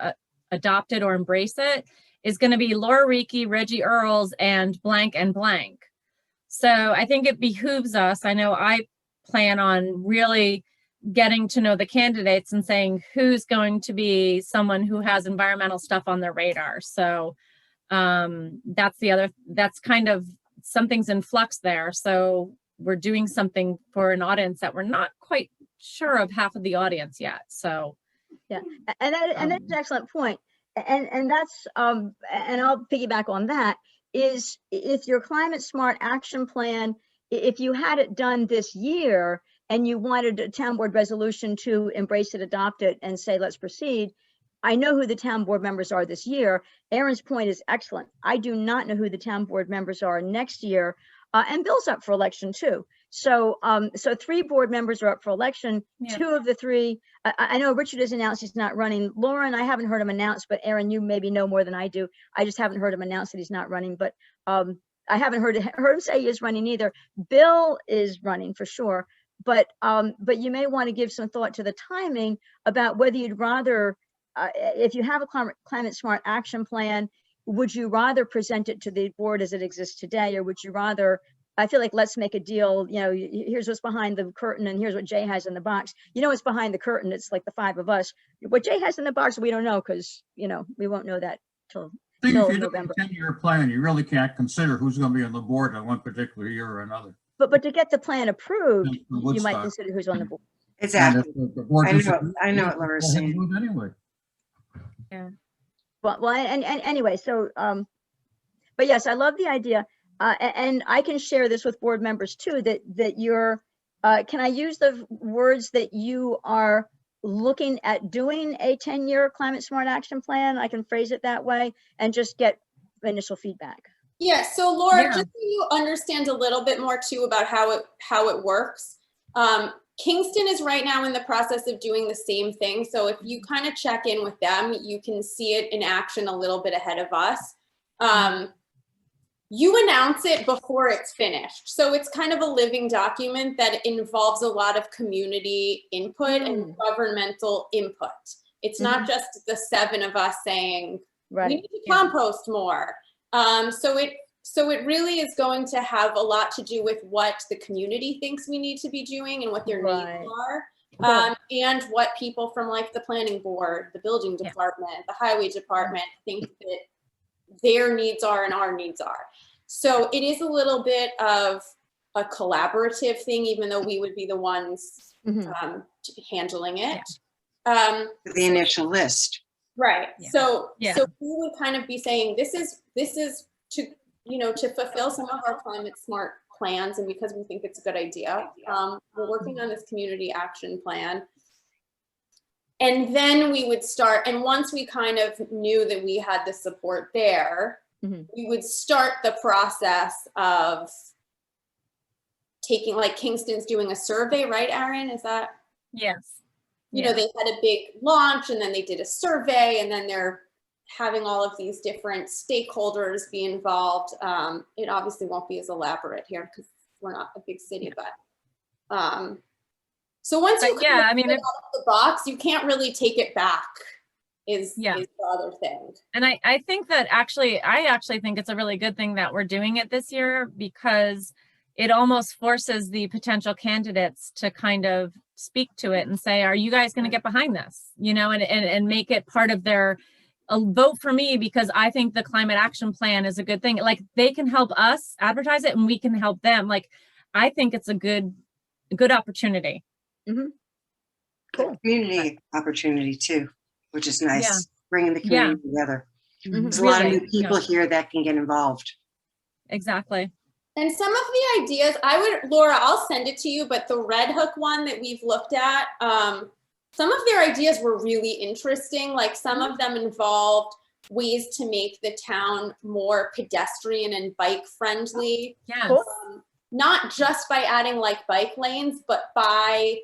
S8: adopt it or embrace it is going to be Laura Reiki, Reggie Earls, and blank and blank. So I think it behooves us. I know I plan on really getting to know the candidates and saying who's going to be someone who has environmental stuff on their radar. So that's kind of something's in flux there. So we're doing something for an audience that we're not quite sure of half of the audience yet. So
S6: yeah, and that's an excellent point. And that's and I'll piggyback on that, is if your climate smart action plan, if you had it done this year and you wanted a town board resolution to embrace it, adopt it, and say, let's proceed, I know who the town board members are this year. Erin's point is excellent. I do not know who the town board members are next year. And Bill's up for election too. So, so 3 board members are up for election. Yeah. 2 of the 3, I know Richard has announced he's not running. Lauren, I haven't heard him announce, but Erin, you maybe know more than I do. I just haven't heard him announce that he's not running, but I haven't heard him say he is running either. Bill is running for sure, but you may want to give some thought to the timing about whether you'd rather, if you have a climate smart action plan, would you rather present it to the board as it exists today, or would you rather, I feel like, let's make a deal, you know, here's what's behind the curtain and here's what Jay has in the box. You know, what's behind the curtain, it's like the 5 of us. What Jay has in the box, we don't know, because, you know, we won't know that till November.
S10: If you do a 10-year plan, you really can't consider who's going to be on the board in one particular year or another.
S6: But to get the plan approved, you might consider who's on the board.
S5: Exactly. I know what Laura's saying.
S10: Anyway.
S6: Yeah. Well, and anyway, so, but yes, I love the idea. And I can share this with board members too, that you're, can I use the words that you are looking at doing a 10-year climate smart action plan? I can phrase it that way and just get initial feedback.
S4: Yeah, so Laura, just so you understand a little bit more too about how it works. Kingston is right now in the process of doing the same thing. So if you kind of check in with them, you can see it in action a little bit ahead of us. You announce it before it's finished. So it's kind of a living document that involves a lot of community input and governmental input. It's not just the 7 of us saying, we need to compost more. So it really is going to have a lot to do with what the community thinks we need to be doing and what their needs are, and what people from like the planning board, the building department, the highway department think that their needs are and our needs are. So it is a little bit of a collaborative thing, even though we would be the ones handling it.
S5: The initial list.
S4: Right. So we would kind of be saying, this is to, you know, to fulfill some of our climate smart plans, and because we think it's a good idea, we're working on this community action plan. And then we would start, and once we kind of knew that we had the support there, we would start the process of taking, like Kingston's doing a survey, right, Erin? Is that?
S8: Yes.
S4: You know, they had a big launch and then they did a survey, and then they're having all of these different stakeholders be involved. It obviously won't be as elaborate here because we're not a big city, but so once you
S8: I mean,
S4: out of the box, you can't really take it back.
S8: Yeah.
S4: is the other thing.
S8: And I think that I actually think it's a really good thing that we're doing it this year, because it almost forces the potential candidates to kind of speak to it and say, are you guys going to get behind this? You know, and make it part of their vote for me, because I think the climate action plan is a good thing. Like, they can help us advertise it and we can help them. Like, I think it's a good opportunity.
S5: Cool. Community opportunity too, which is nice.
S8: Yeah.
S5: Bringing the community together. There's a lot of
S8: Really,
S5: new people here that can get involved.
S8: Exactly.
S4: And some of the ideas, Laura, I'll send it to you, but the Red Hook one that we've looked at, some of their ideas were really interesting. Like, some of them involved ways to make the town more pedestrian and bike friendly.
S8: Yes.
S4: Not just by adding like bike lanes, but by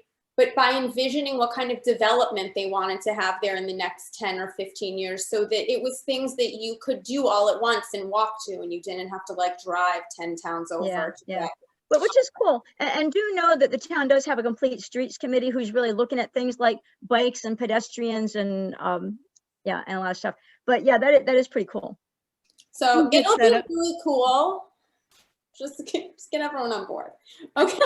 S4: envisioning what kind of development they wanted to have there in the next 10 or 15 years, so that it was things that you could do all at once and walk to, and you didn't have to like drive 10 towns over.
S6: Yeah. But which is cool. And do know that the town does have a complete streets committee who's really looking at things like bikes and pedestrians and and a lot of stuff. But yeah, that is pretty cool.
S4: So it'll be really cool. Just get everyone on board. Okay.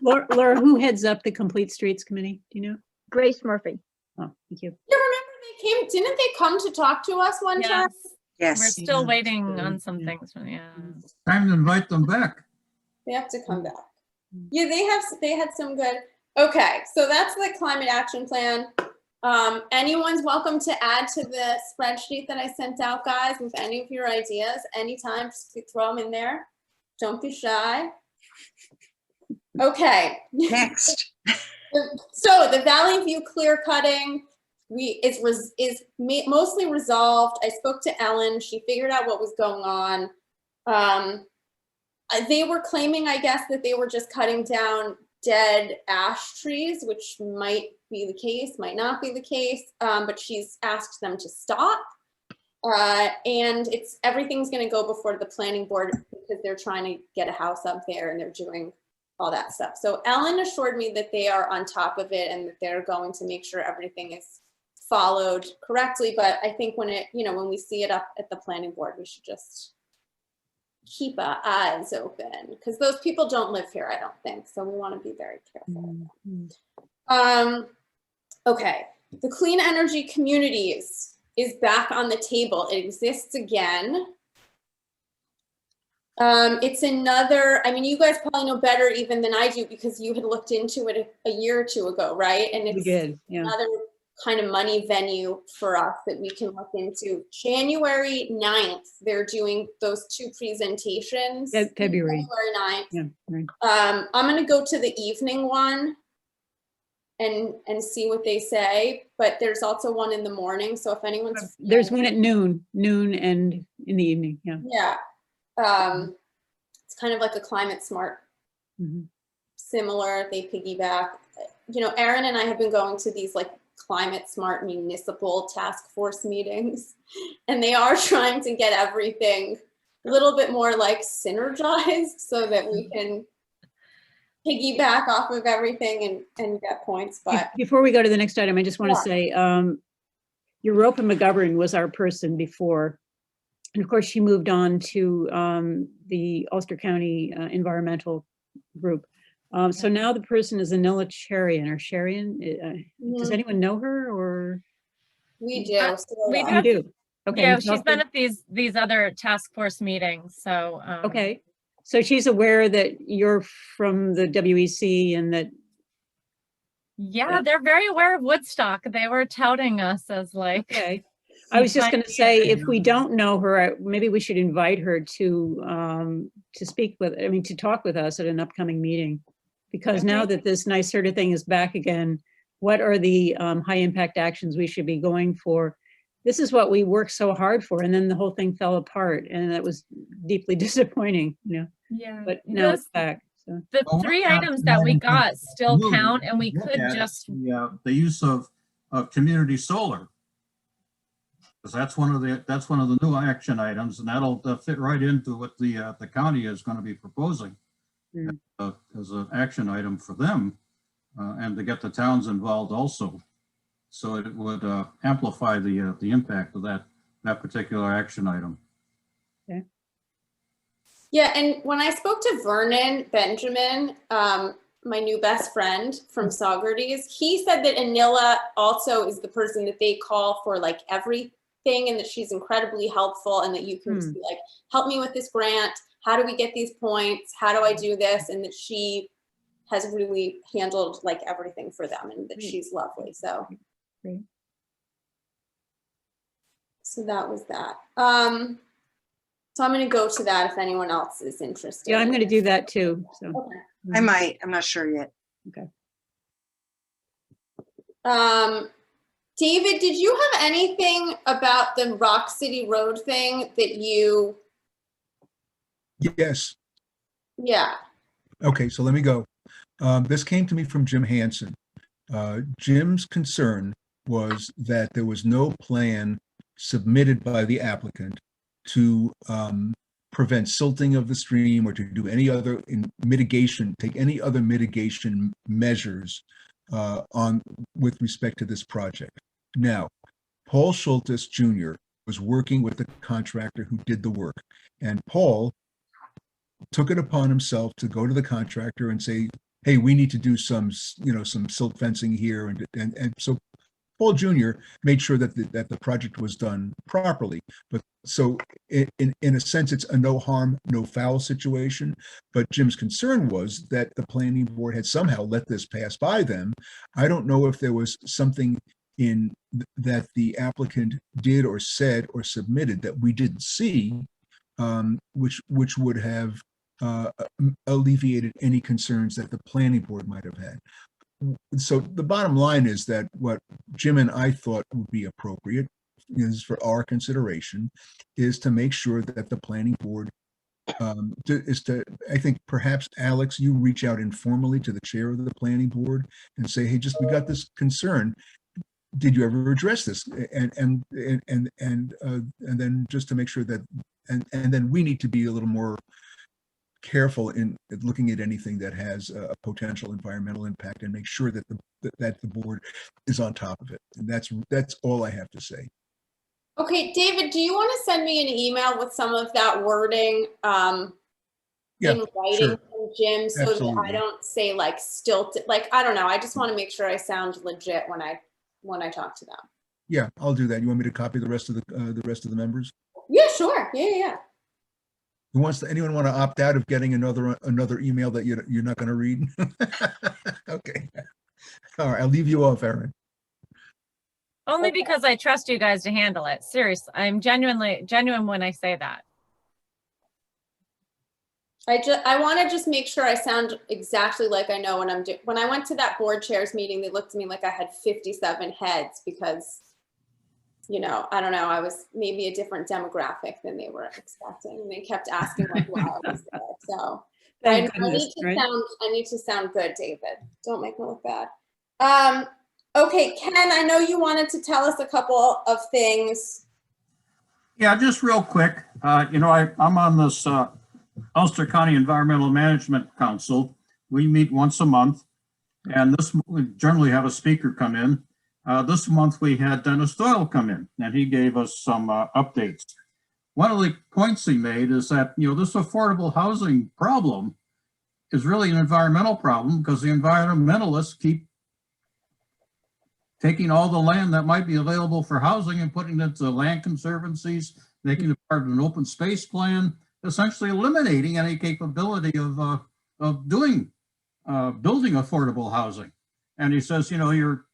S3: Laura, who heads up the Complete Streets Committee? Do you know?
S6: Grace Murphy.
S3: Oh, thank you.
S4: You remember didn't they come to talk to us one time?
S5: Yes.
S8: We're still waiting on some things. Yeah.
S10: Time to invite them back.
S4: They have to come back. Yeah, they had some good. Okay, so that's the climate action plan. Anyone's welcome to add to the spreadsheet that I sent out, guys, with any of your ideas anytime. Just throw them in there. Don't be shy. Okay.
S5: Next.
S4: So the Valley View clear cutting is mostly resolved. I spoke to Ellen. She figured out what was going on. They were claiming, I guess, that they were just cutting down dead ash trees, which might be the case, might not be the case, but she's asked them to stop. And everything's going to go before the planning board, because they're trying to get a house up there and they're doing all that stuff. So Ellen assured me that they are on top of it and that they're going to make sure everything is followed correctly. But I think when we see it up at the planning board, we should just keep our eyes open, because those people don't live here, I don't think. So we want to be very careful. Okay, the clean energy communities is back on the table. It exists again. It's another, you guys probably know better even than I do, because you had looked into it a year or two ago, right? And it's another kind of money venue for us that we can look into. January 9th, they're doing those two presentations.
S3: February
S4: 9th.
S3: Yeah, right.
S4: I'm going to go to the evening one and see what they say, but there's also one in the morning. So if anyone's
S3: there's one at noon and in the evening. Yeah.
S4: It's kind of like a climate smart, similar. They piggyback. Erin and I have been going to these like climate smart municipal task force meetings, and they are trying to get everything a little bit more like synergized so that we can piggyback off of everything and get points. But
S3: before we go to the next item, I just want to say Europa McGovern was our person before, and of course she moved on to the Ulster County Environmental Group. So now the person is Anila Cherian or Sherian. Does anyone know her, or?
S4: We do.
S3: We do. Okay.
S8: Yeah, she's been at these other task force meetings. So
S3: okay. So she's aware that you're from the WEC and that.
S8: Yeah, they're very aware of Woodstock. They were touting us as like.
S3: Okay. I was just going to say, if we don't know her, maybe we should invite her to speak with, to talk with us at an upcoming meeting, because now that this NYSERDA thing is back again, what are the high impact actions we should be going for? This is what we worked so hard for, and then the whole thing fell apart, and that was deeply disappointing,
S8: Yeah.
S3: But now it's back. So.
S8: The three items that we got still count, and we could just
S10: the use of community solar, because that's one of the new action items, and that'll fit right into what the county is going to be proposing as an action item for them, and to get the towns involved also. So it would amplify the impact of that particular action item.
S4: Yeah, and when I spoke to Vernon Benjamin, my new best friend from Saugerties, he said that Anila also is the person that they call for like everything, and that she's incredibly helpful, and that you can just be like, help me with this grant. How do we get these points? How do I do this? And that she has really handled like everything for them, and that she's lovely. So,
S3: Great.
S4: so that was that. So I'm going to go to that if anyone else is interested.
S3: Yeah, I'm going to do that too. So,
S4: Okay.
S5: I might, I'm not sure yet.
S3: okay.
S4: David, did you have anything about the Rock City Road thing that you?
S1: Yes.
S4: Yeah.
S1: Okay, so let me go. This came to me from Jim Hansen. Jim's concern was that there was no plan submitted by the applicant to prevent silting of the stream or to do any other mitigation, take any other mitigation measures with respect to this project. Now, Paul Schultes Jr. was working with the contractor who did the work, and Paul took it upon himself to go to the contractor and say, hey, we need to do some silt fencing here. And so Paul Jr. made sure that the project was done properly. But so in a sense, it's a no harm, no foul situation. But Jim's concern was that the planning board had somehow let this pass by them. I don't know if there was something in that the applicant did or said or submitted that we didn't see, which would have alleviated any concerns that the planning board might have had. So the bottom line is that what Jim and I thought would be appropriate is for our consideration is to make sure that the planning board I think perhaps Alex, you reach out informally to the chair of the planning board and say, hey, we got this concern. Did you ever address this? And then just to make sure that, and then we need to be a little more careful in looking at anything that has a potential environmental impact and make sure that the board is on top of it. And that's all I have to say.
S4: Okay, David, do you want to send me an email with some of that wording in writing
S1: sure.
S4: from Jim, so
S1: Absolutely.
S4: that I don't say like stilted, like, I don't know. I just want to make sure I sound legit when I talk to them.
S1: Yeah, I'll do that. You want me to copy the rest of the members?
S4: Yeah, sure. Yeah.
S1: Anyone want to opt out of getting another email that you're not going to read? Okay. All right. I'll leave you off, Erin.
S8: Only because I trust you guys to handle it. Seriously, I'm genuine when I say that.
S4: I want to just make sure I sound exactly like I know what I'm doing. When I went to that board chairs meeting, they looked at me like I had 57 heads because, I don't know, I was maybe a different demographic than they were expecting. And they kept asking like why I was there. So I need to sound good, David. Don't make me look bad. Okay, Ken, I know you wanted to tell us a couple of things.
S10: Yeah, just real quick. I'm on this Ulster County Environmental Management Council. We meet once a month, and we generally have a speaker come in. This month we had Dennis Doyle come in, and he gave us some updates. One of the points he made is that this affordable housing problem is really an environmental problem because the environmentalists keep taking all the land that might be available for housing and putting it to land conservancies, making it part of an open space plan, essentially eliminating any capability of building affordable housing. And he says, you're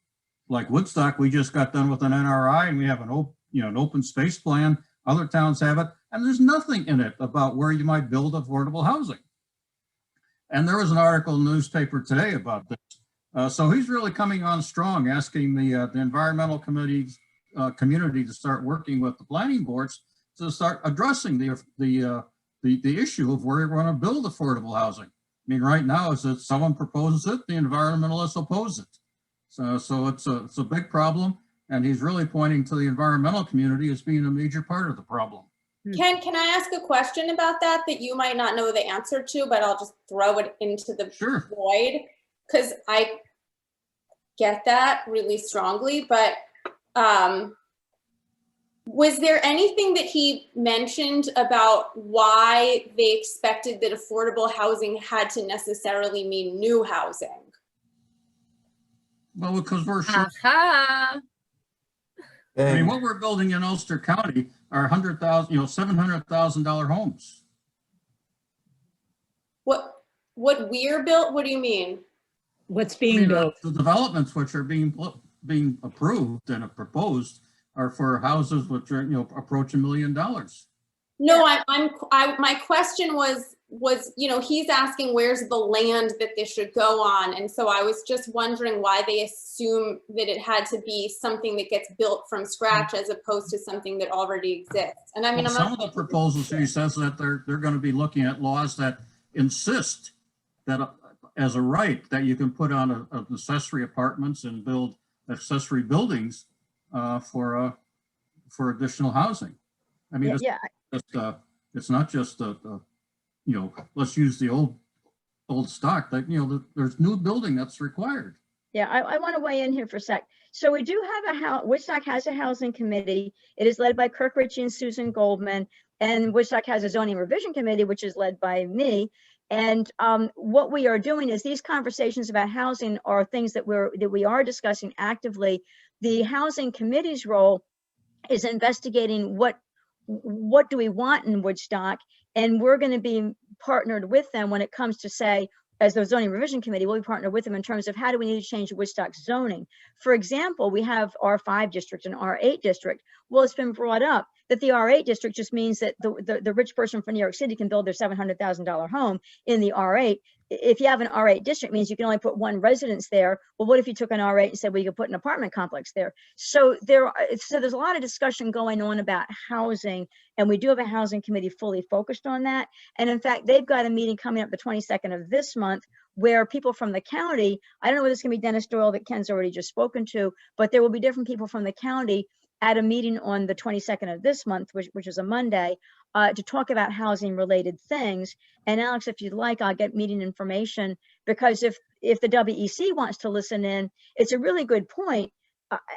S10: like Woodstock, we just got done with an NRI and we have an open space plan. Other towns have it, and there's nothing in it about where you might build affordable housing. And there was an article in the newspaper today about this. So he's really coming on strong, asking the environmental community to start working with the planning boards to start addressing the issue of where you're going to build affordable housing. I mean, right now, is that someone proposes it, the environmentalists oppose it. So it's a big problem, and he's really pointing to the environmental community as being a major part of the problem.
S4: Ken, can I ask a question about that you might not know the answer to, but I'll just throw it into the void? Because I get that really strongly, but was there anything that he mentioned about why they expected that affordable housing had to necessarily mean new housing?
S10: Well, because we're short.
S8: Aha.
S10: I mean, what we're building in Ulster County are 100,000, $700,000 homes.
S4: What we're built? What do you mean?
S3: What's
S10: I
S3: being
S10: mean,
S3: built?
S10: the developments which are being approved and proposed are for houses which are, approach $1 million.
S4: No, my question was, he's asking where's the land that this should go on. And so I was just wondering why they assume that it had to be something that gets built from scratch as opposed to something that already exists. And I mean,
S10: Well, some of the proposals, he says that they're going to be looking at laws that insist that as a right that you can put on accessory apartments and build accessory buildings for additional housing. I mean, it's not just let's use the old stock that, there's new building that's required.
S6: Yeah, I want to weigh in here for a sec. So we do have Woodstock has a housing committee. It is led by Kirk Ritchie and Susan Goldman, and Woodstock has a zoning revision committee, which is led by me. And what we are doing is these conversations about housing are things that we are discussing actively. The housing committee's role is investigating what do we want in Woodstock, and we're going to be partnered with them when it comes to, say, as the zoning revision committee, we'll be partnered with them in terms of how do we need to change Woodstock zoning. For example, we have R5 district and R8 district. Well, it's been brought up that the R8 district just means that the rich person from New York City can build their $700,000 home in the R8. If you have an R8 district, means you can only put one residence there. Well, what if you took an R8 and said, well, you could put an apartment complex there? So there's a lot of discussion going on about housing, and we do have a housing committee fully focused on that. And in fact, they've got a meeting coming up the 22nd of this month where people from the county, I don't know whether it's going to be Dennis Doyle that Ken's already just spoken to, but there will be different people from the county at a meeting on the 22nd of this month, which is a Monday, to talk about housing related things. And Alex, if you'd like, I'll get meeting information, because if the WEC wants to listen in, it's a really good point.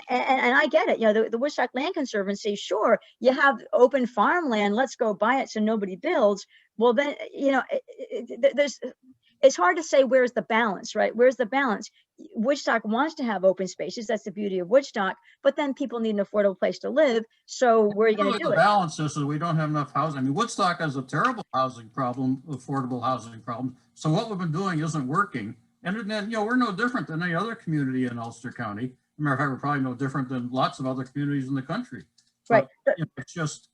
S6: And I get it, the Woodstock Land Conservancy, sure, you have open farmland, let's go buy it so nobody builds. Well, then, it's hard to say where's the balance, right? Where's the balance? Woodstock wants to have open spaces. That's the beauty of Woodstock, but then people need an affordable place to live. So where are you going to do
S10: the
S6: it?
S10: balance is that we don't have enough housing. I mean, Woodstock has a terrible housing problem, affordable housing problem. So what we've been doing isn't working. And then, we're no different than any other community in Ulster County. Matter of fact, we're probably no different than lots of other communities in the country.
S6: Right.
S10: But, it's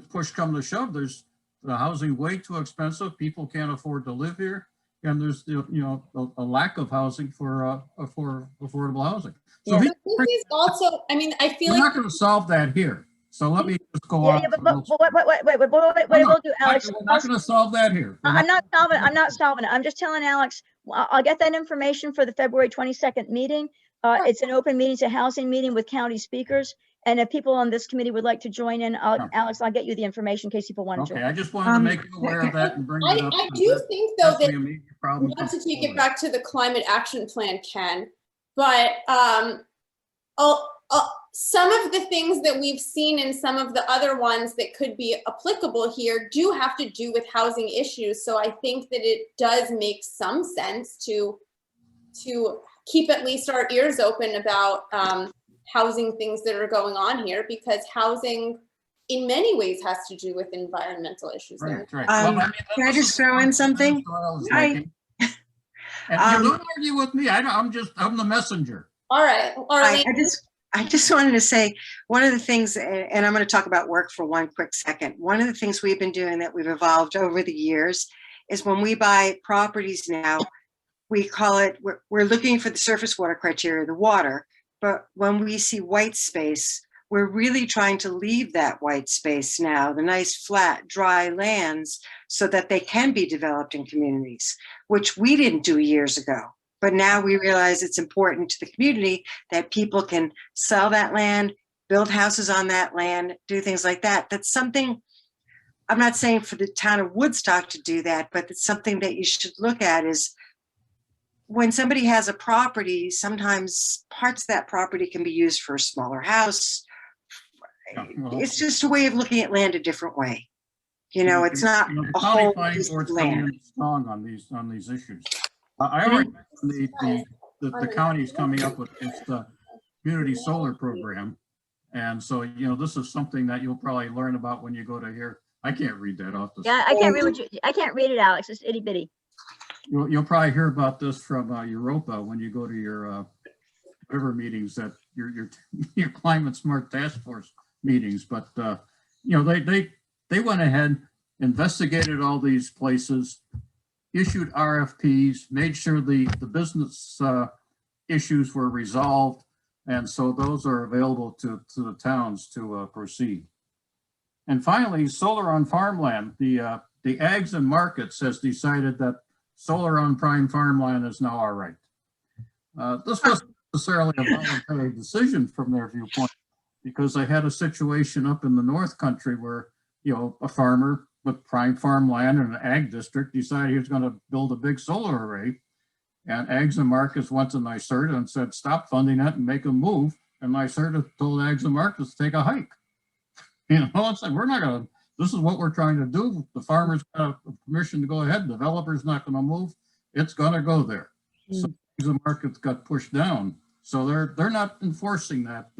S10: push come to shove. There's the housing way too expensive. People can't afford to live here. And there's a lack of housing for affordable housing. So
S6: Yeah.
S4: This is also, I mean, I feel
S10: we're
S4: like
S10: not going to solve that here. So let me just go on.
S6: Yeah, but what I will do, Alex,
S10: We're not going to solve that here.
S6: I'm not solving it. I'm just telling Alex, I'll get that information for the February 22nd meeting. It's an open meeting, it's a housing meeting with county speakers. And if people on this committee would like to join in, Alex, I'll get you the information in case people want to join.
S10: Okay, I just wanted to make you aware of that and bring it up.
S4: I do think though that,
S10: problem
S4: not to take it back to the climate action plan, Ken, but some of the things that we've seen in some of the other ones that could be applicable here do have to do with housing issues. So I think that it does make some sense to keep at least our ears open about housing things that are going on here, because housing in many ways has to do with environmental issues.
S10: Right.
S5: Can I just throw in something?
S10: And you don't argue with me. I'm the messenger.
S4: All right.
S5: I just wanted to say one of the things, and I'm going to talk about work for one quick second. One of the things we've been doing that we've evolved over the years is when we buy properties now, we call it, we're looking for the surface water criteria, the water. But when we see white space, we're really trying to leave that white space now, the nice flat, dry lands, so that they can be developed in communities, which we didn't do years ago. But now we realize it's important to the community that people can sell that land, build houses on that land, do things like that. That's something, I'm not saying for the town of Woodstock to do that, but it's something that you should look at is when somebody has a property, sometimes parts of that property can be used for a smaller house.
S10: Yeah, well,
S5: It's just a way of looking at land a different way. You know, it's not
S10: the
S5: a
S10: county
S5: whole
S10: planning
S5: piece of
S10: board's coming
S5: land.
S10: in strong on these issues. I already mentioned the county's coming up with this community solar program. And so, you know, this is something that you'll probably learn about when you go to here. I can't read that off the.
S6: Yeah, I can't read I can't read it, Alex. It's itty bitty.
S10: You'll probably hear about this from Europa when you go to your river meetings, that your climate smart task force meetings. But you know, they went ahead, investigated all these places, issued RFPs, made sure the business issues were resolved, and so those are available to the towns to proceed. And finally, solar on farmland. The Ags and Markets has decided that solar on prime farmland is now all right. This wasn't necessarily a voluntary decision from their viewpoint, because they had a situation up in the North Country where, you know, a farmer with prime farmland in an ag district decided he was going to build a big solar array. And Ags and Markets went to NYSERDA and said, stop funding it and make a move. And NYSERDA told Ags and Markets to take a hike. You know, it's like, we're not going to, this is what we're trying to do. The farmer's got permission to go ahead. The developer's not going to move. It's going to go there. So the markets got pushed down. So they're not enforcing that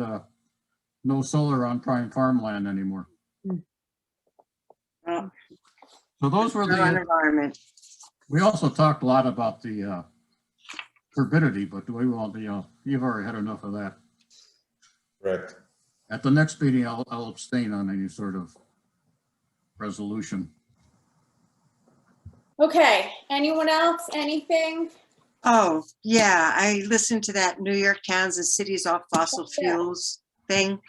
S10: no solar on prime farmland anymore.
S5: Well,
S10: So those were
S5: not on environment.
S10: we also talked a lot about the turbidity, but we won't, you know, you've already had enough of that.
S2: Correct.
S10: At the next meeting, I'll abstain on any sort of resolution.
S4: Okay, anyone else, anything?
S5: Oh, yeah, I listened to that New York Towns and Cities Off Fossil
S4: Yeah.
S5: Fuels thing.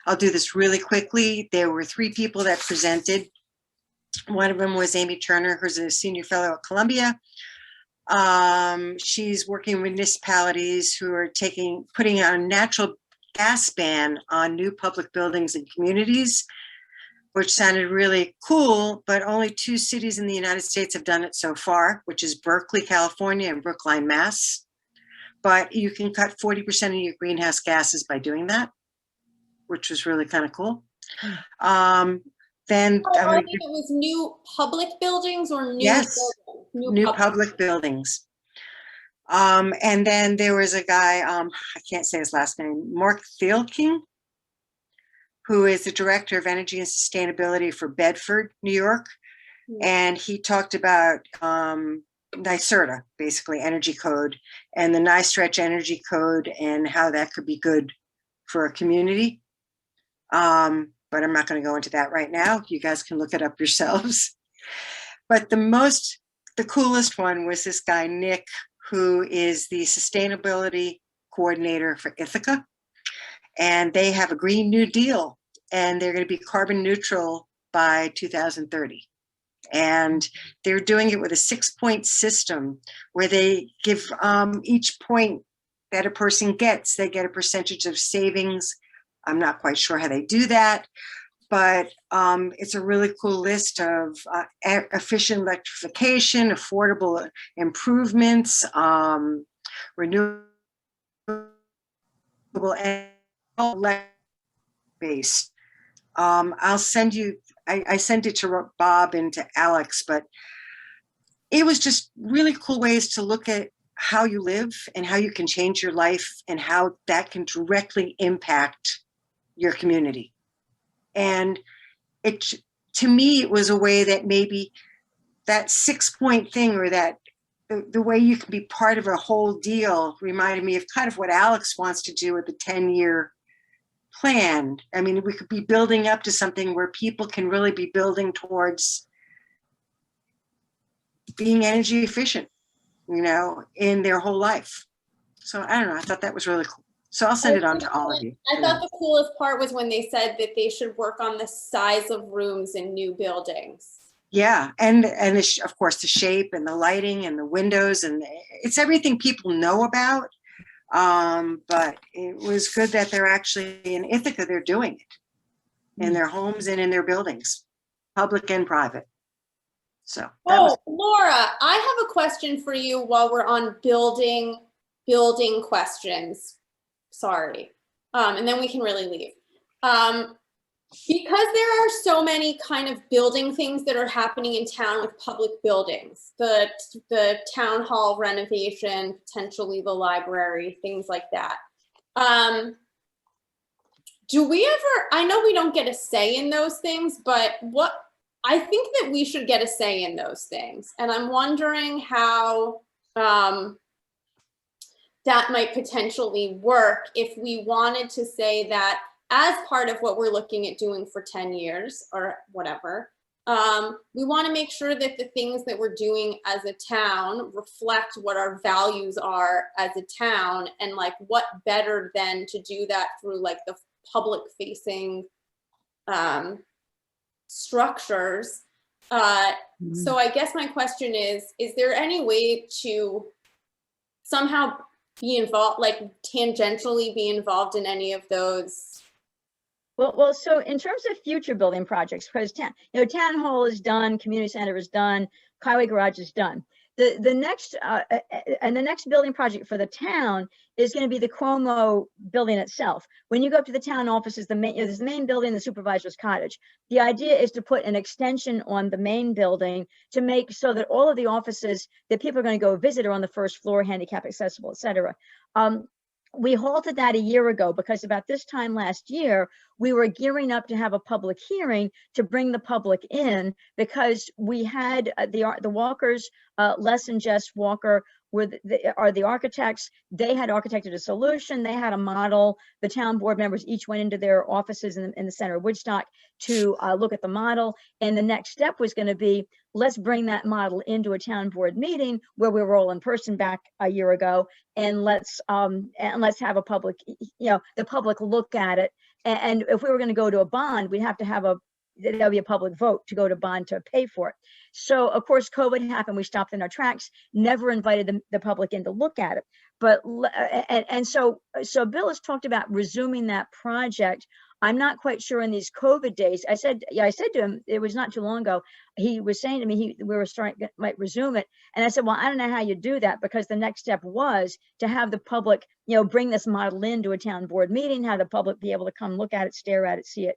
S5: I'll do this really quickly. There were 3 people that presented. One of them was Amy Turner, who's a senior fellow at Columbia. She's working with municipalities who are putting a natural gas ban on new public buildings and communities, which sounded really cool, but only 2 cities in the United States have done it so far, which is Berkeley, California, and Brookline, Mass. But you can cut 40% of your greenhouse gases by doing that, which was really kind of cool. Then
S4: It was new public buildings or new
S5: Yes,
S4: buildings?
S5: new public buildings. And then there was a guy, I can't say his last name, Mark Thielking, who is the Director of Energy and Sustainability for Bedford, New York. And he talked about NYSERDA, basically energy code, and the NYSTRETCH energy code and how that could be good for a community. But I'm not going to go into that right now. You guys can look it up yourselves. But the coolest one was this guy, Nick, who is the sustainability coordinator for Ithaca. And they have a Green New Deal, and they're going to be carbon neutral by 2030. And they're doing it with a 6-point system where they give each point that a person gets, they get a percentage of savings. I'm not quite sure how they do that, but it's a really cool list of efficient electrification, affordable improvements, renewable and based. I'll send you, I sent it to Bob and to Alex, but it was just really cool ways to look at how you live and how you can change your life and how that can directly impact your community. And to me, it was a way that maybe that 6-point thing, or that the way you can be part of a whole deal, reminded me of kind of what Alex wants to do with the 10-year plan. I mean, we could be building up to something where people can really be building towards being energy efficient, you know, in their whole life. So I don't know, I thought that was really cool. So I'll send it on to all of you.
S4: I thought the coolest part was when they said that they should work on the size of rooms in new buildings.
S5: Yeah, and of course the shape and the lighting and the windows, and it's everything people know about. But it was good that they're actually in Ithaca, they're doing it in their homes and in their buildings, public and private. So that
S4: Oh,
S5: was,
S4: Laura, I have a question for you while we're on building questions. Sorry. And then we can really leave. Because there are so many kind of building things that are happening in town with public buildings, the town hall renovation, potentially the library, things like that. Do we ever, I know we don't get a say in those things, but I think that we should get a say in those things. And I'm wondering how that might potentially work if we wanted to say that as part of what we're looking at doing for 10 years or whatever, we want to make sure that the things that we're doing as a town reflect what our values are as a town, and like what better than to do that through like the public facing structures. So I guess my question is there any way to somehow be involved, like tangentially be involved in any of those?
S6: Well, so in terms of future building projects, because town hall is done, community center is done, highway garage is done. The next building project for the town is going to be the Cuomo building itself. When you go up to the town offices, there's the main building, the supervisor's cottage. The idea is to put an extension on the main building to make so that all of the offices that people are going to go visit are on the first floor, handicap accessible, et cetera. We halted that a year ago because about this time last year, we were gearing up to have a public hearing to bring the public in, because we had the Walkers, Les and Jess Walker are the architects. They had architected a solution. They had a model. The town board members each went into their offices in the center of Woodstock to look at the model. And the next step was going to be, let's bring that model into a town board meeting where we were all in person back a year ago, and let's have a public, the public look at it. And if we were going to go to a bond, we'd have to have there'll be a public vote to go to bond to pay for it. So of course, COVID happened. We stopped in our tracks, never invited the public in to look at it. But, so Bill has talked about resuming that project. I'm not quite sure in these COVID days. I said to him, it was not too long ago, he was saying to me, we were might resume it. And I said, well, I don't know how you do that, because the next step was to have the public, bring this model into a town board meeting, have the public be able to come look at it, stare at it, see it.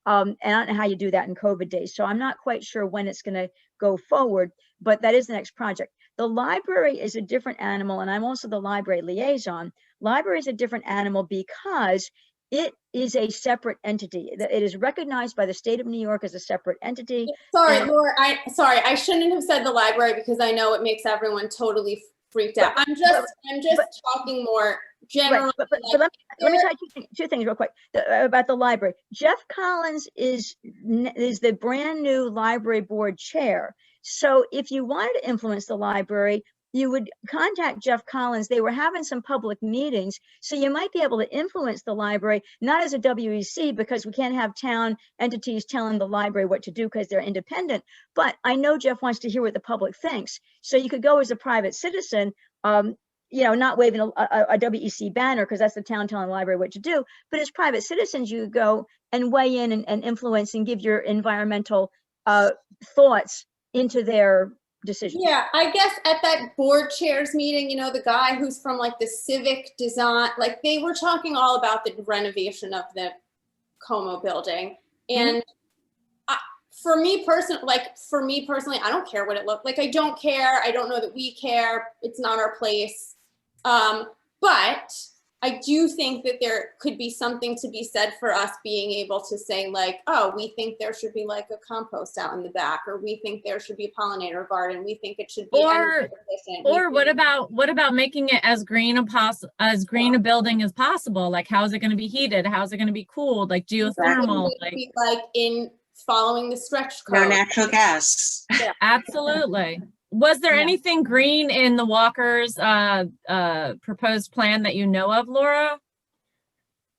S6: And I don't know how you do that in COVID days. So I'm not quite sure when it's going to go forward, but that is the next project. The library is a different animal, and I'm also the library liaison. Library is a different animal because it is a separate entity. It is recognized by the state of New York as a separate entity.
S4: Sorry, Laura, I shouldn't have said the library, because I know it makes everyone totally freaked out. I'm just talking more generally.
S6: Right, but let me tell you two things real quick about the library. Jeff Collins is the brand new library board chair. So if you wanted to influence the library, you would contact Jeff Collins. They were having some public meetings, so you might be able to influence the library, not as a WEC, because we can't have town entities telling the library what to do because they're independent. But I know Jeff wants to hear what the public thinks. So you could go as a private citizen, not waving a WEC banner, because that's the town telling the library what to do. But as private citizens, you go and weigh in and influence and give your environmental thoughts into their decision.
S4: Yeah, I guess at that board chairs meeting, the guy who's from like the civic design, like they were talking all about the renovation of the Como building. And for me personally, I don't care what it looked like. I don't care. I don't know that we care. It's not our place. But I do think that there could be something to be said for us being able to say like, oh, we think there should be like a compost out in the back, or we think there should be a pollinator garden. We think it should be energy efficient.
S8: Or what about making it as green a building as possible? Like, how is it going to be heated? How is it going to be cooled? Like geothermal,
S4: like in following the stretch code.
S5: no natural gas.
S4: Yeah.
S8: Absolutely. Was there anything green in the Walker's proposed plan that you know of, Laura?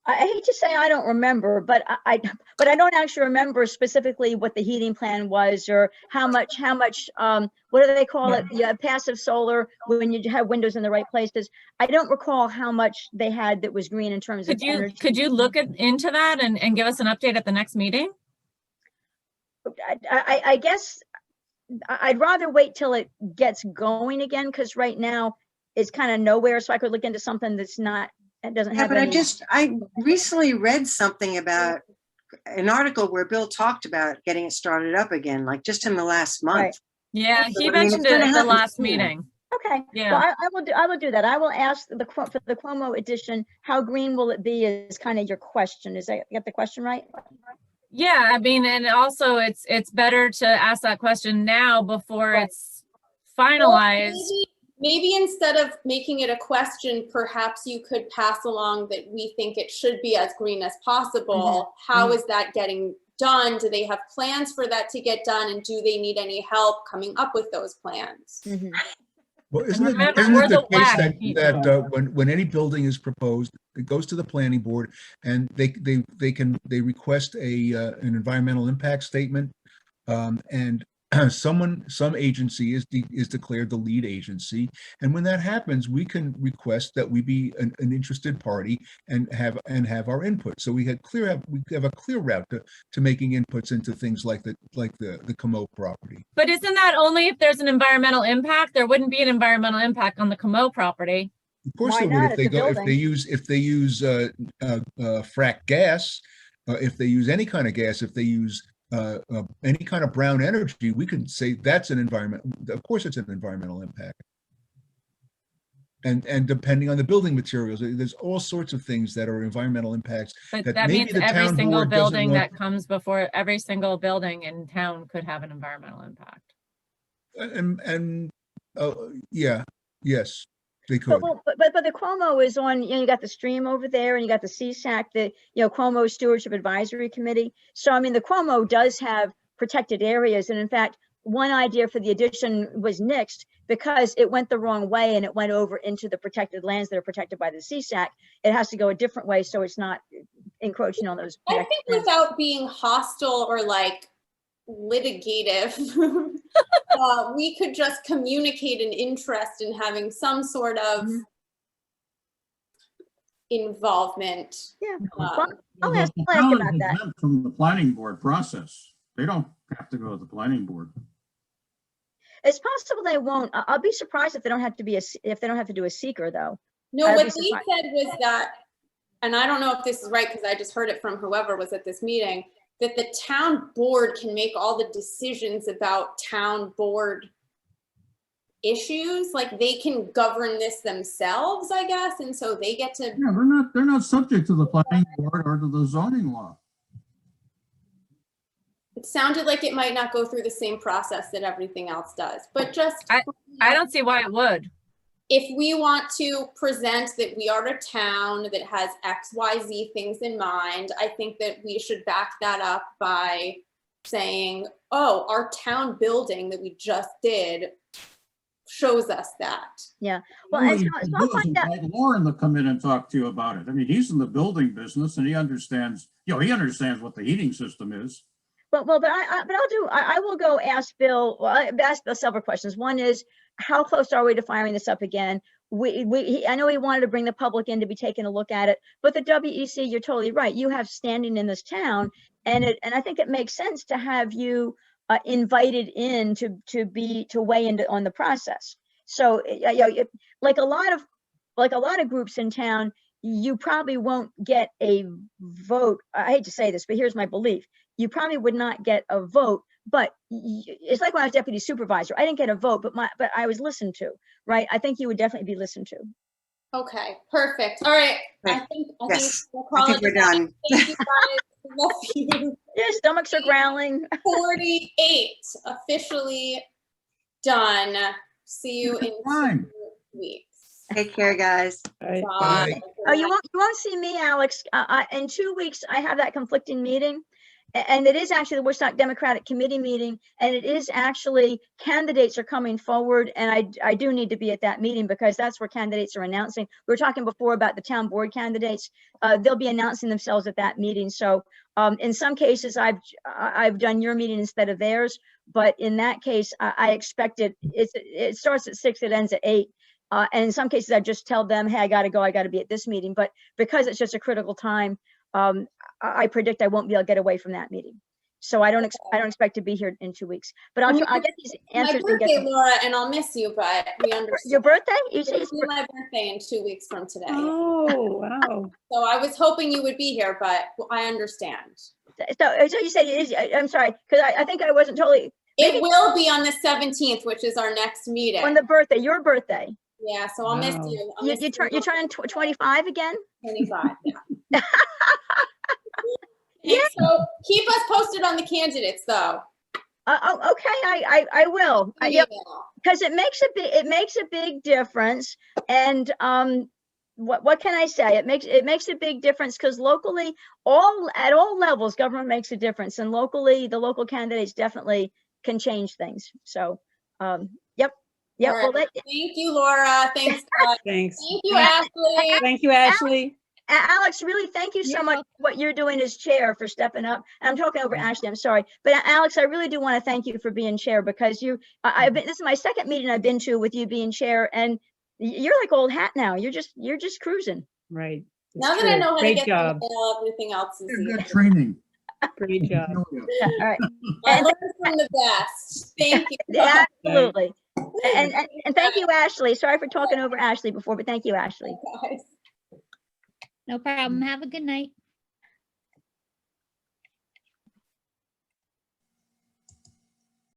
S6: I hate to say I don't remember, but I don't actually remember specifically what the heating plan was, or how much what do they call it? Yeah, passive solar, when you have windows in the right places. I don't recall how much they had that was green in terms of energy.
S8: Could you look into that and give us an update at the next meeting?
S6: I guess I'd rather wait till it gets going again, because right now it's kind of nowhere. So I could look into something that's not, it doesn't
S5: Yeah,
S6: have
S5: but
S6: any.
S5: I recently read something about an article where Bill talked about getting it started up again, like just in the last month.
S6: Right.
S8: Yeah,
S5: So,
S8: he
S5: I mean, it's
S8: mentioned it
S5: gonna
S8: at the
S5: happen
S8: last
S5: soon.
S8: meeting.
S6: Okay,
S8: Yeah.
S6: well, I will do that. I will ask for the Cuomo edition, how green will it be is kind of your question. Is that, get the question right?
S8: Yeah, I mean, and also it's better to ask that question now before
S6: Right.
S8: it's finalized.
S4: Maybe instead of making it a question, perhaps you could pass along that we think it should be as green as possible. How is that getting done? Do they have plans for that to get done? And do they need any help coming up with those plans?
S1: Well,
S8: And remember, we're
S1: the
S8: the
S1: case
S8: WEC
S1: that when any building is proposed, it goes to the planning board and they request an environmental impact statement, and some agency is declared the lead agency, and when that happens, we can request that we be an interested party and have our input. So we have a clear route to making inputs into things like the Como property.
S8: But isn't that only if there's an environmental impact? There wouldn't be an environmental impact on the Como property.
S1: Of course,
S6: Why
S1: they would
S6: not?
S1: if they
S6: It's a
S1: go
S6: building.
S1: if they use frack gas, if they use any kind of gas, if they use any kind of brown energy, we could say that's an environment. Of course, it's an environmental impact. And depending on the building materials, there's all sorts of things that are environmental impacts.
S8: But
S1: that
S8: that
S1: maybe
S8: means
S1: the
S8: every
S1: town
S8: single
S1: board doesn't
S8: building
S1: want-
S8: that comes before, every single building in town could have an environmental impact.
S1: Yeah, yes, they could.
S6: But the Cuomo is on, you got the stream over there and you got the CSAC, the, Cuomo Stewardship Advisory Committee. So, I mean, the Cuomo does have protected areas. And in fact, one idea for the addition was nixed because it went the wrong way and it went over into the protected lands that are protected by the CSAC. It has to go a different way, so it's not encroaching on those.
S4: I think without being hostile or like litigative, we could just communicate an interest in having some sort of involvement.
S6: Yeah,
S10: Well,
S6: I'll ask
S10: the
S6: Blake
S10: town
S6: about
S10: is
S6: that.
S10: exempt from the planning board process. They don't have to go to the planning board.
S6: It's possible they won't. I'll be surprised if they don't have to do a seeker though.
S4: No,
S6: I'd
S4: what
S6: be
S4: they
S6: surprised.
S4: said was that, and I don't know if this is right because I just heard it from whoever was at this meeting, that the town board can make all the decisions about town board issues. Like they can govern this themselves, I guess. And so they get to,
S10: Yeah, they're not subject to the planning board or to the zoning law.
S4: it sounded like it might not go through the same process that everything else does, but just.
S8: I don't see why it would.
S4: If we want to present that we are a town that has X, Y, Z things in mind, I think that we should back that up by saying, oh, our town building that we just did shows us that.
S6: Yeah. Well,
S10: All
S6: and
S10: you
S6: so
S10: can
S6: I'll
S10: do is
S6: find out.
S10: invite Lauren to come in and talk to you about it. I mean, he's in the building business and he understands, he understands what the heating system is.
S6: But I will go ask Bill. Well, I asked Bill several questions. One is, how close are we to firing this up again? I know he wanted to bring the public in to be taking a look at it, but the WEC, you're totally right. You have standing in this town, and I think it makes sense to have you invited in to weigh in on the process. So, like a lot of groups in town, you probably won't get a vote. I hate to say this, but here's my belief. You probably would not get a vote, but it's like when I was deputy supervisor. I didn't get a vote, but I was listened to, right? I think you would definitely be listened to.
S4: Okay, perfect. All right. I think
S5: we're done.
S4: Thank you guys. Love you.
S6: Your stomachs are growling.
S4: 48 officially done. See you in 2 weeks.
S5: Take care, guys.
S4: Bye.
S6: Oh, you won't see me, Alex. In 2 weeks, I have that conflicting meeting. And it is actually the Woodstock Democratic Committee meeting, and it is actually candidates are coming forward, and I do need to be at that meeting because that's where candidates are announcing. We were talking before about the town board candidates. They'll be announcing themselves at that meeting. So in some cases, I've done your meeting instead of theirs, but in that case, I expect it starts at 6, it ends at 8. And in some cases, I just tell them, hey, I got to go, I got to be at this meeting. But because it's just a critical time, I predict I won't be able to get away from that meeting. So I don't expect to be here in 2 weeks, but I'll get these
S4: My
S6: answers. and get
S4: birthday,
S6: them.
S4: Laura, and I'll miss you, but we understand.
S6: Your birthday? You say
S4: It's my birthday in 2 weeks from today.
S3: Oh, wow.
S4: So I was hoping you would be here, but I understand.
S6: so you said it is, I'm sorry, because I think I wasn't totally.
S4: It will be on the 17th, which is our next meeting.
S6: On the birthday, your birthday.
S4: Yeah, so I'll miss
S3: Wow.
S4: you.
S6: You're turning 25 again?
S4: 25, yeah. Yeah, so keep us posted on the candidates, though.
S6: Okay, I will.
S4: Yeah.
S6: Because it makes a big difference. And what can I say? It makes a big difference because locally, at all levels, government makes a difference, and locally, the local candidates definitely can change things. So, yep.
S4: All right.
S6: Well,
S4: Thank you, Laura. Thanks, guys.
S3: Thanks.
S4: Thank you, Ashley.
S3: Thank you, Ashley.
S6: Alex, really, thank you so
S11: You're
S6: much for what you're doing as chair for stepping up. And I'm talking over Ashley, I'm sorry. But Alex, I really do want to thank you for being chair because this is my second meeting I've been to with you being chair, and you're like old hat now. You're just cruising.
S3: Right. It's
S4: Now that I
S3: true.
S4: know how to
S3: Great
S4: get
S3: job.
S4: the mail, everything else is
S10: Good
S4: easy.
S10: training.
S3: Great job.
S6: All right.
S4: I learned from the best. Thank you.
S6: Absolutely. And thank you, Ashley. Sorry for talking over Ashley before, but thank you, Ashley.
S4: Guys.
S11: No problem. Have a good night.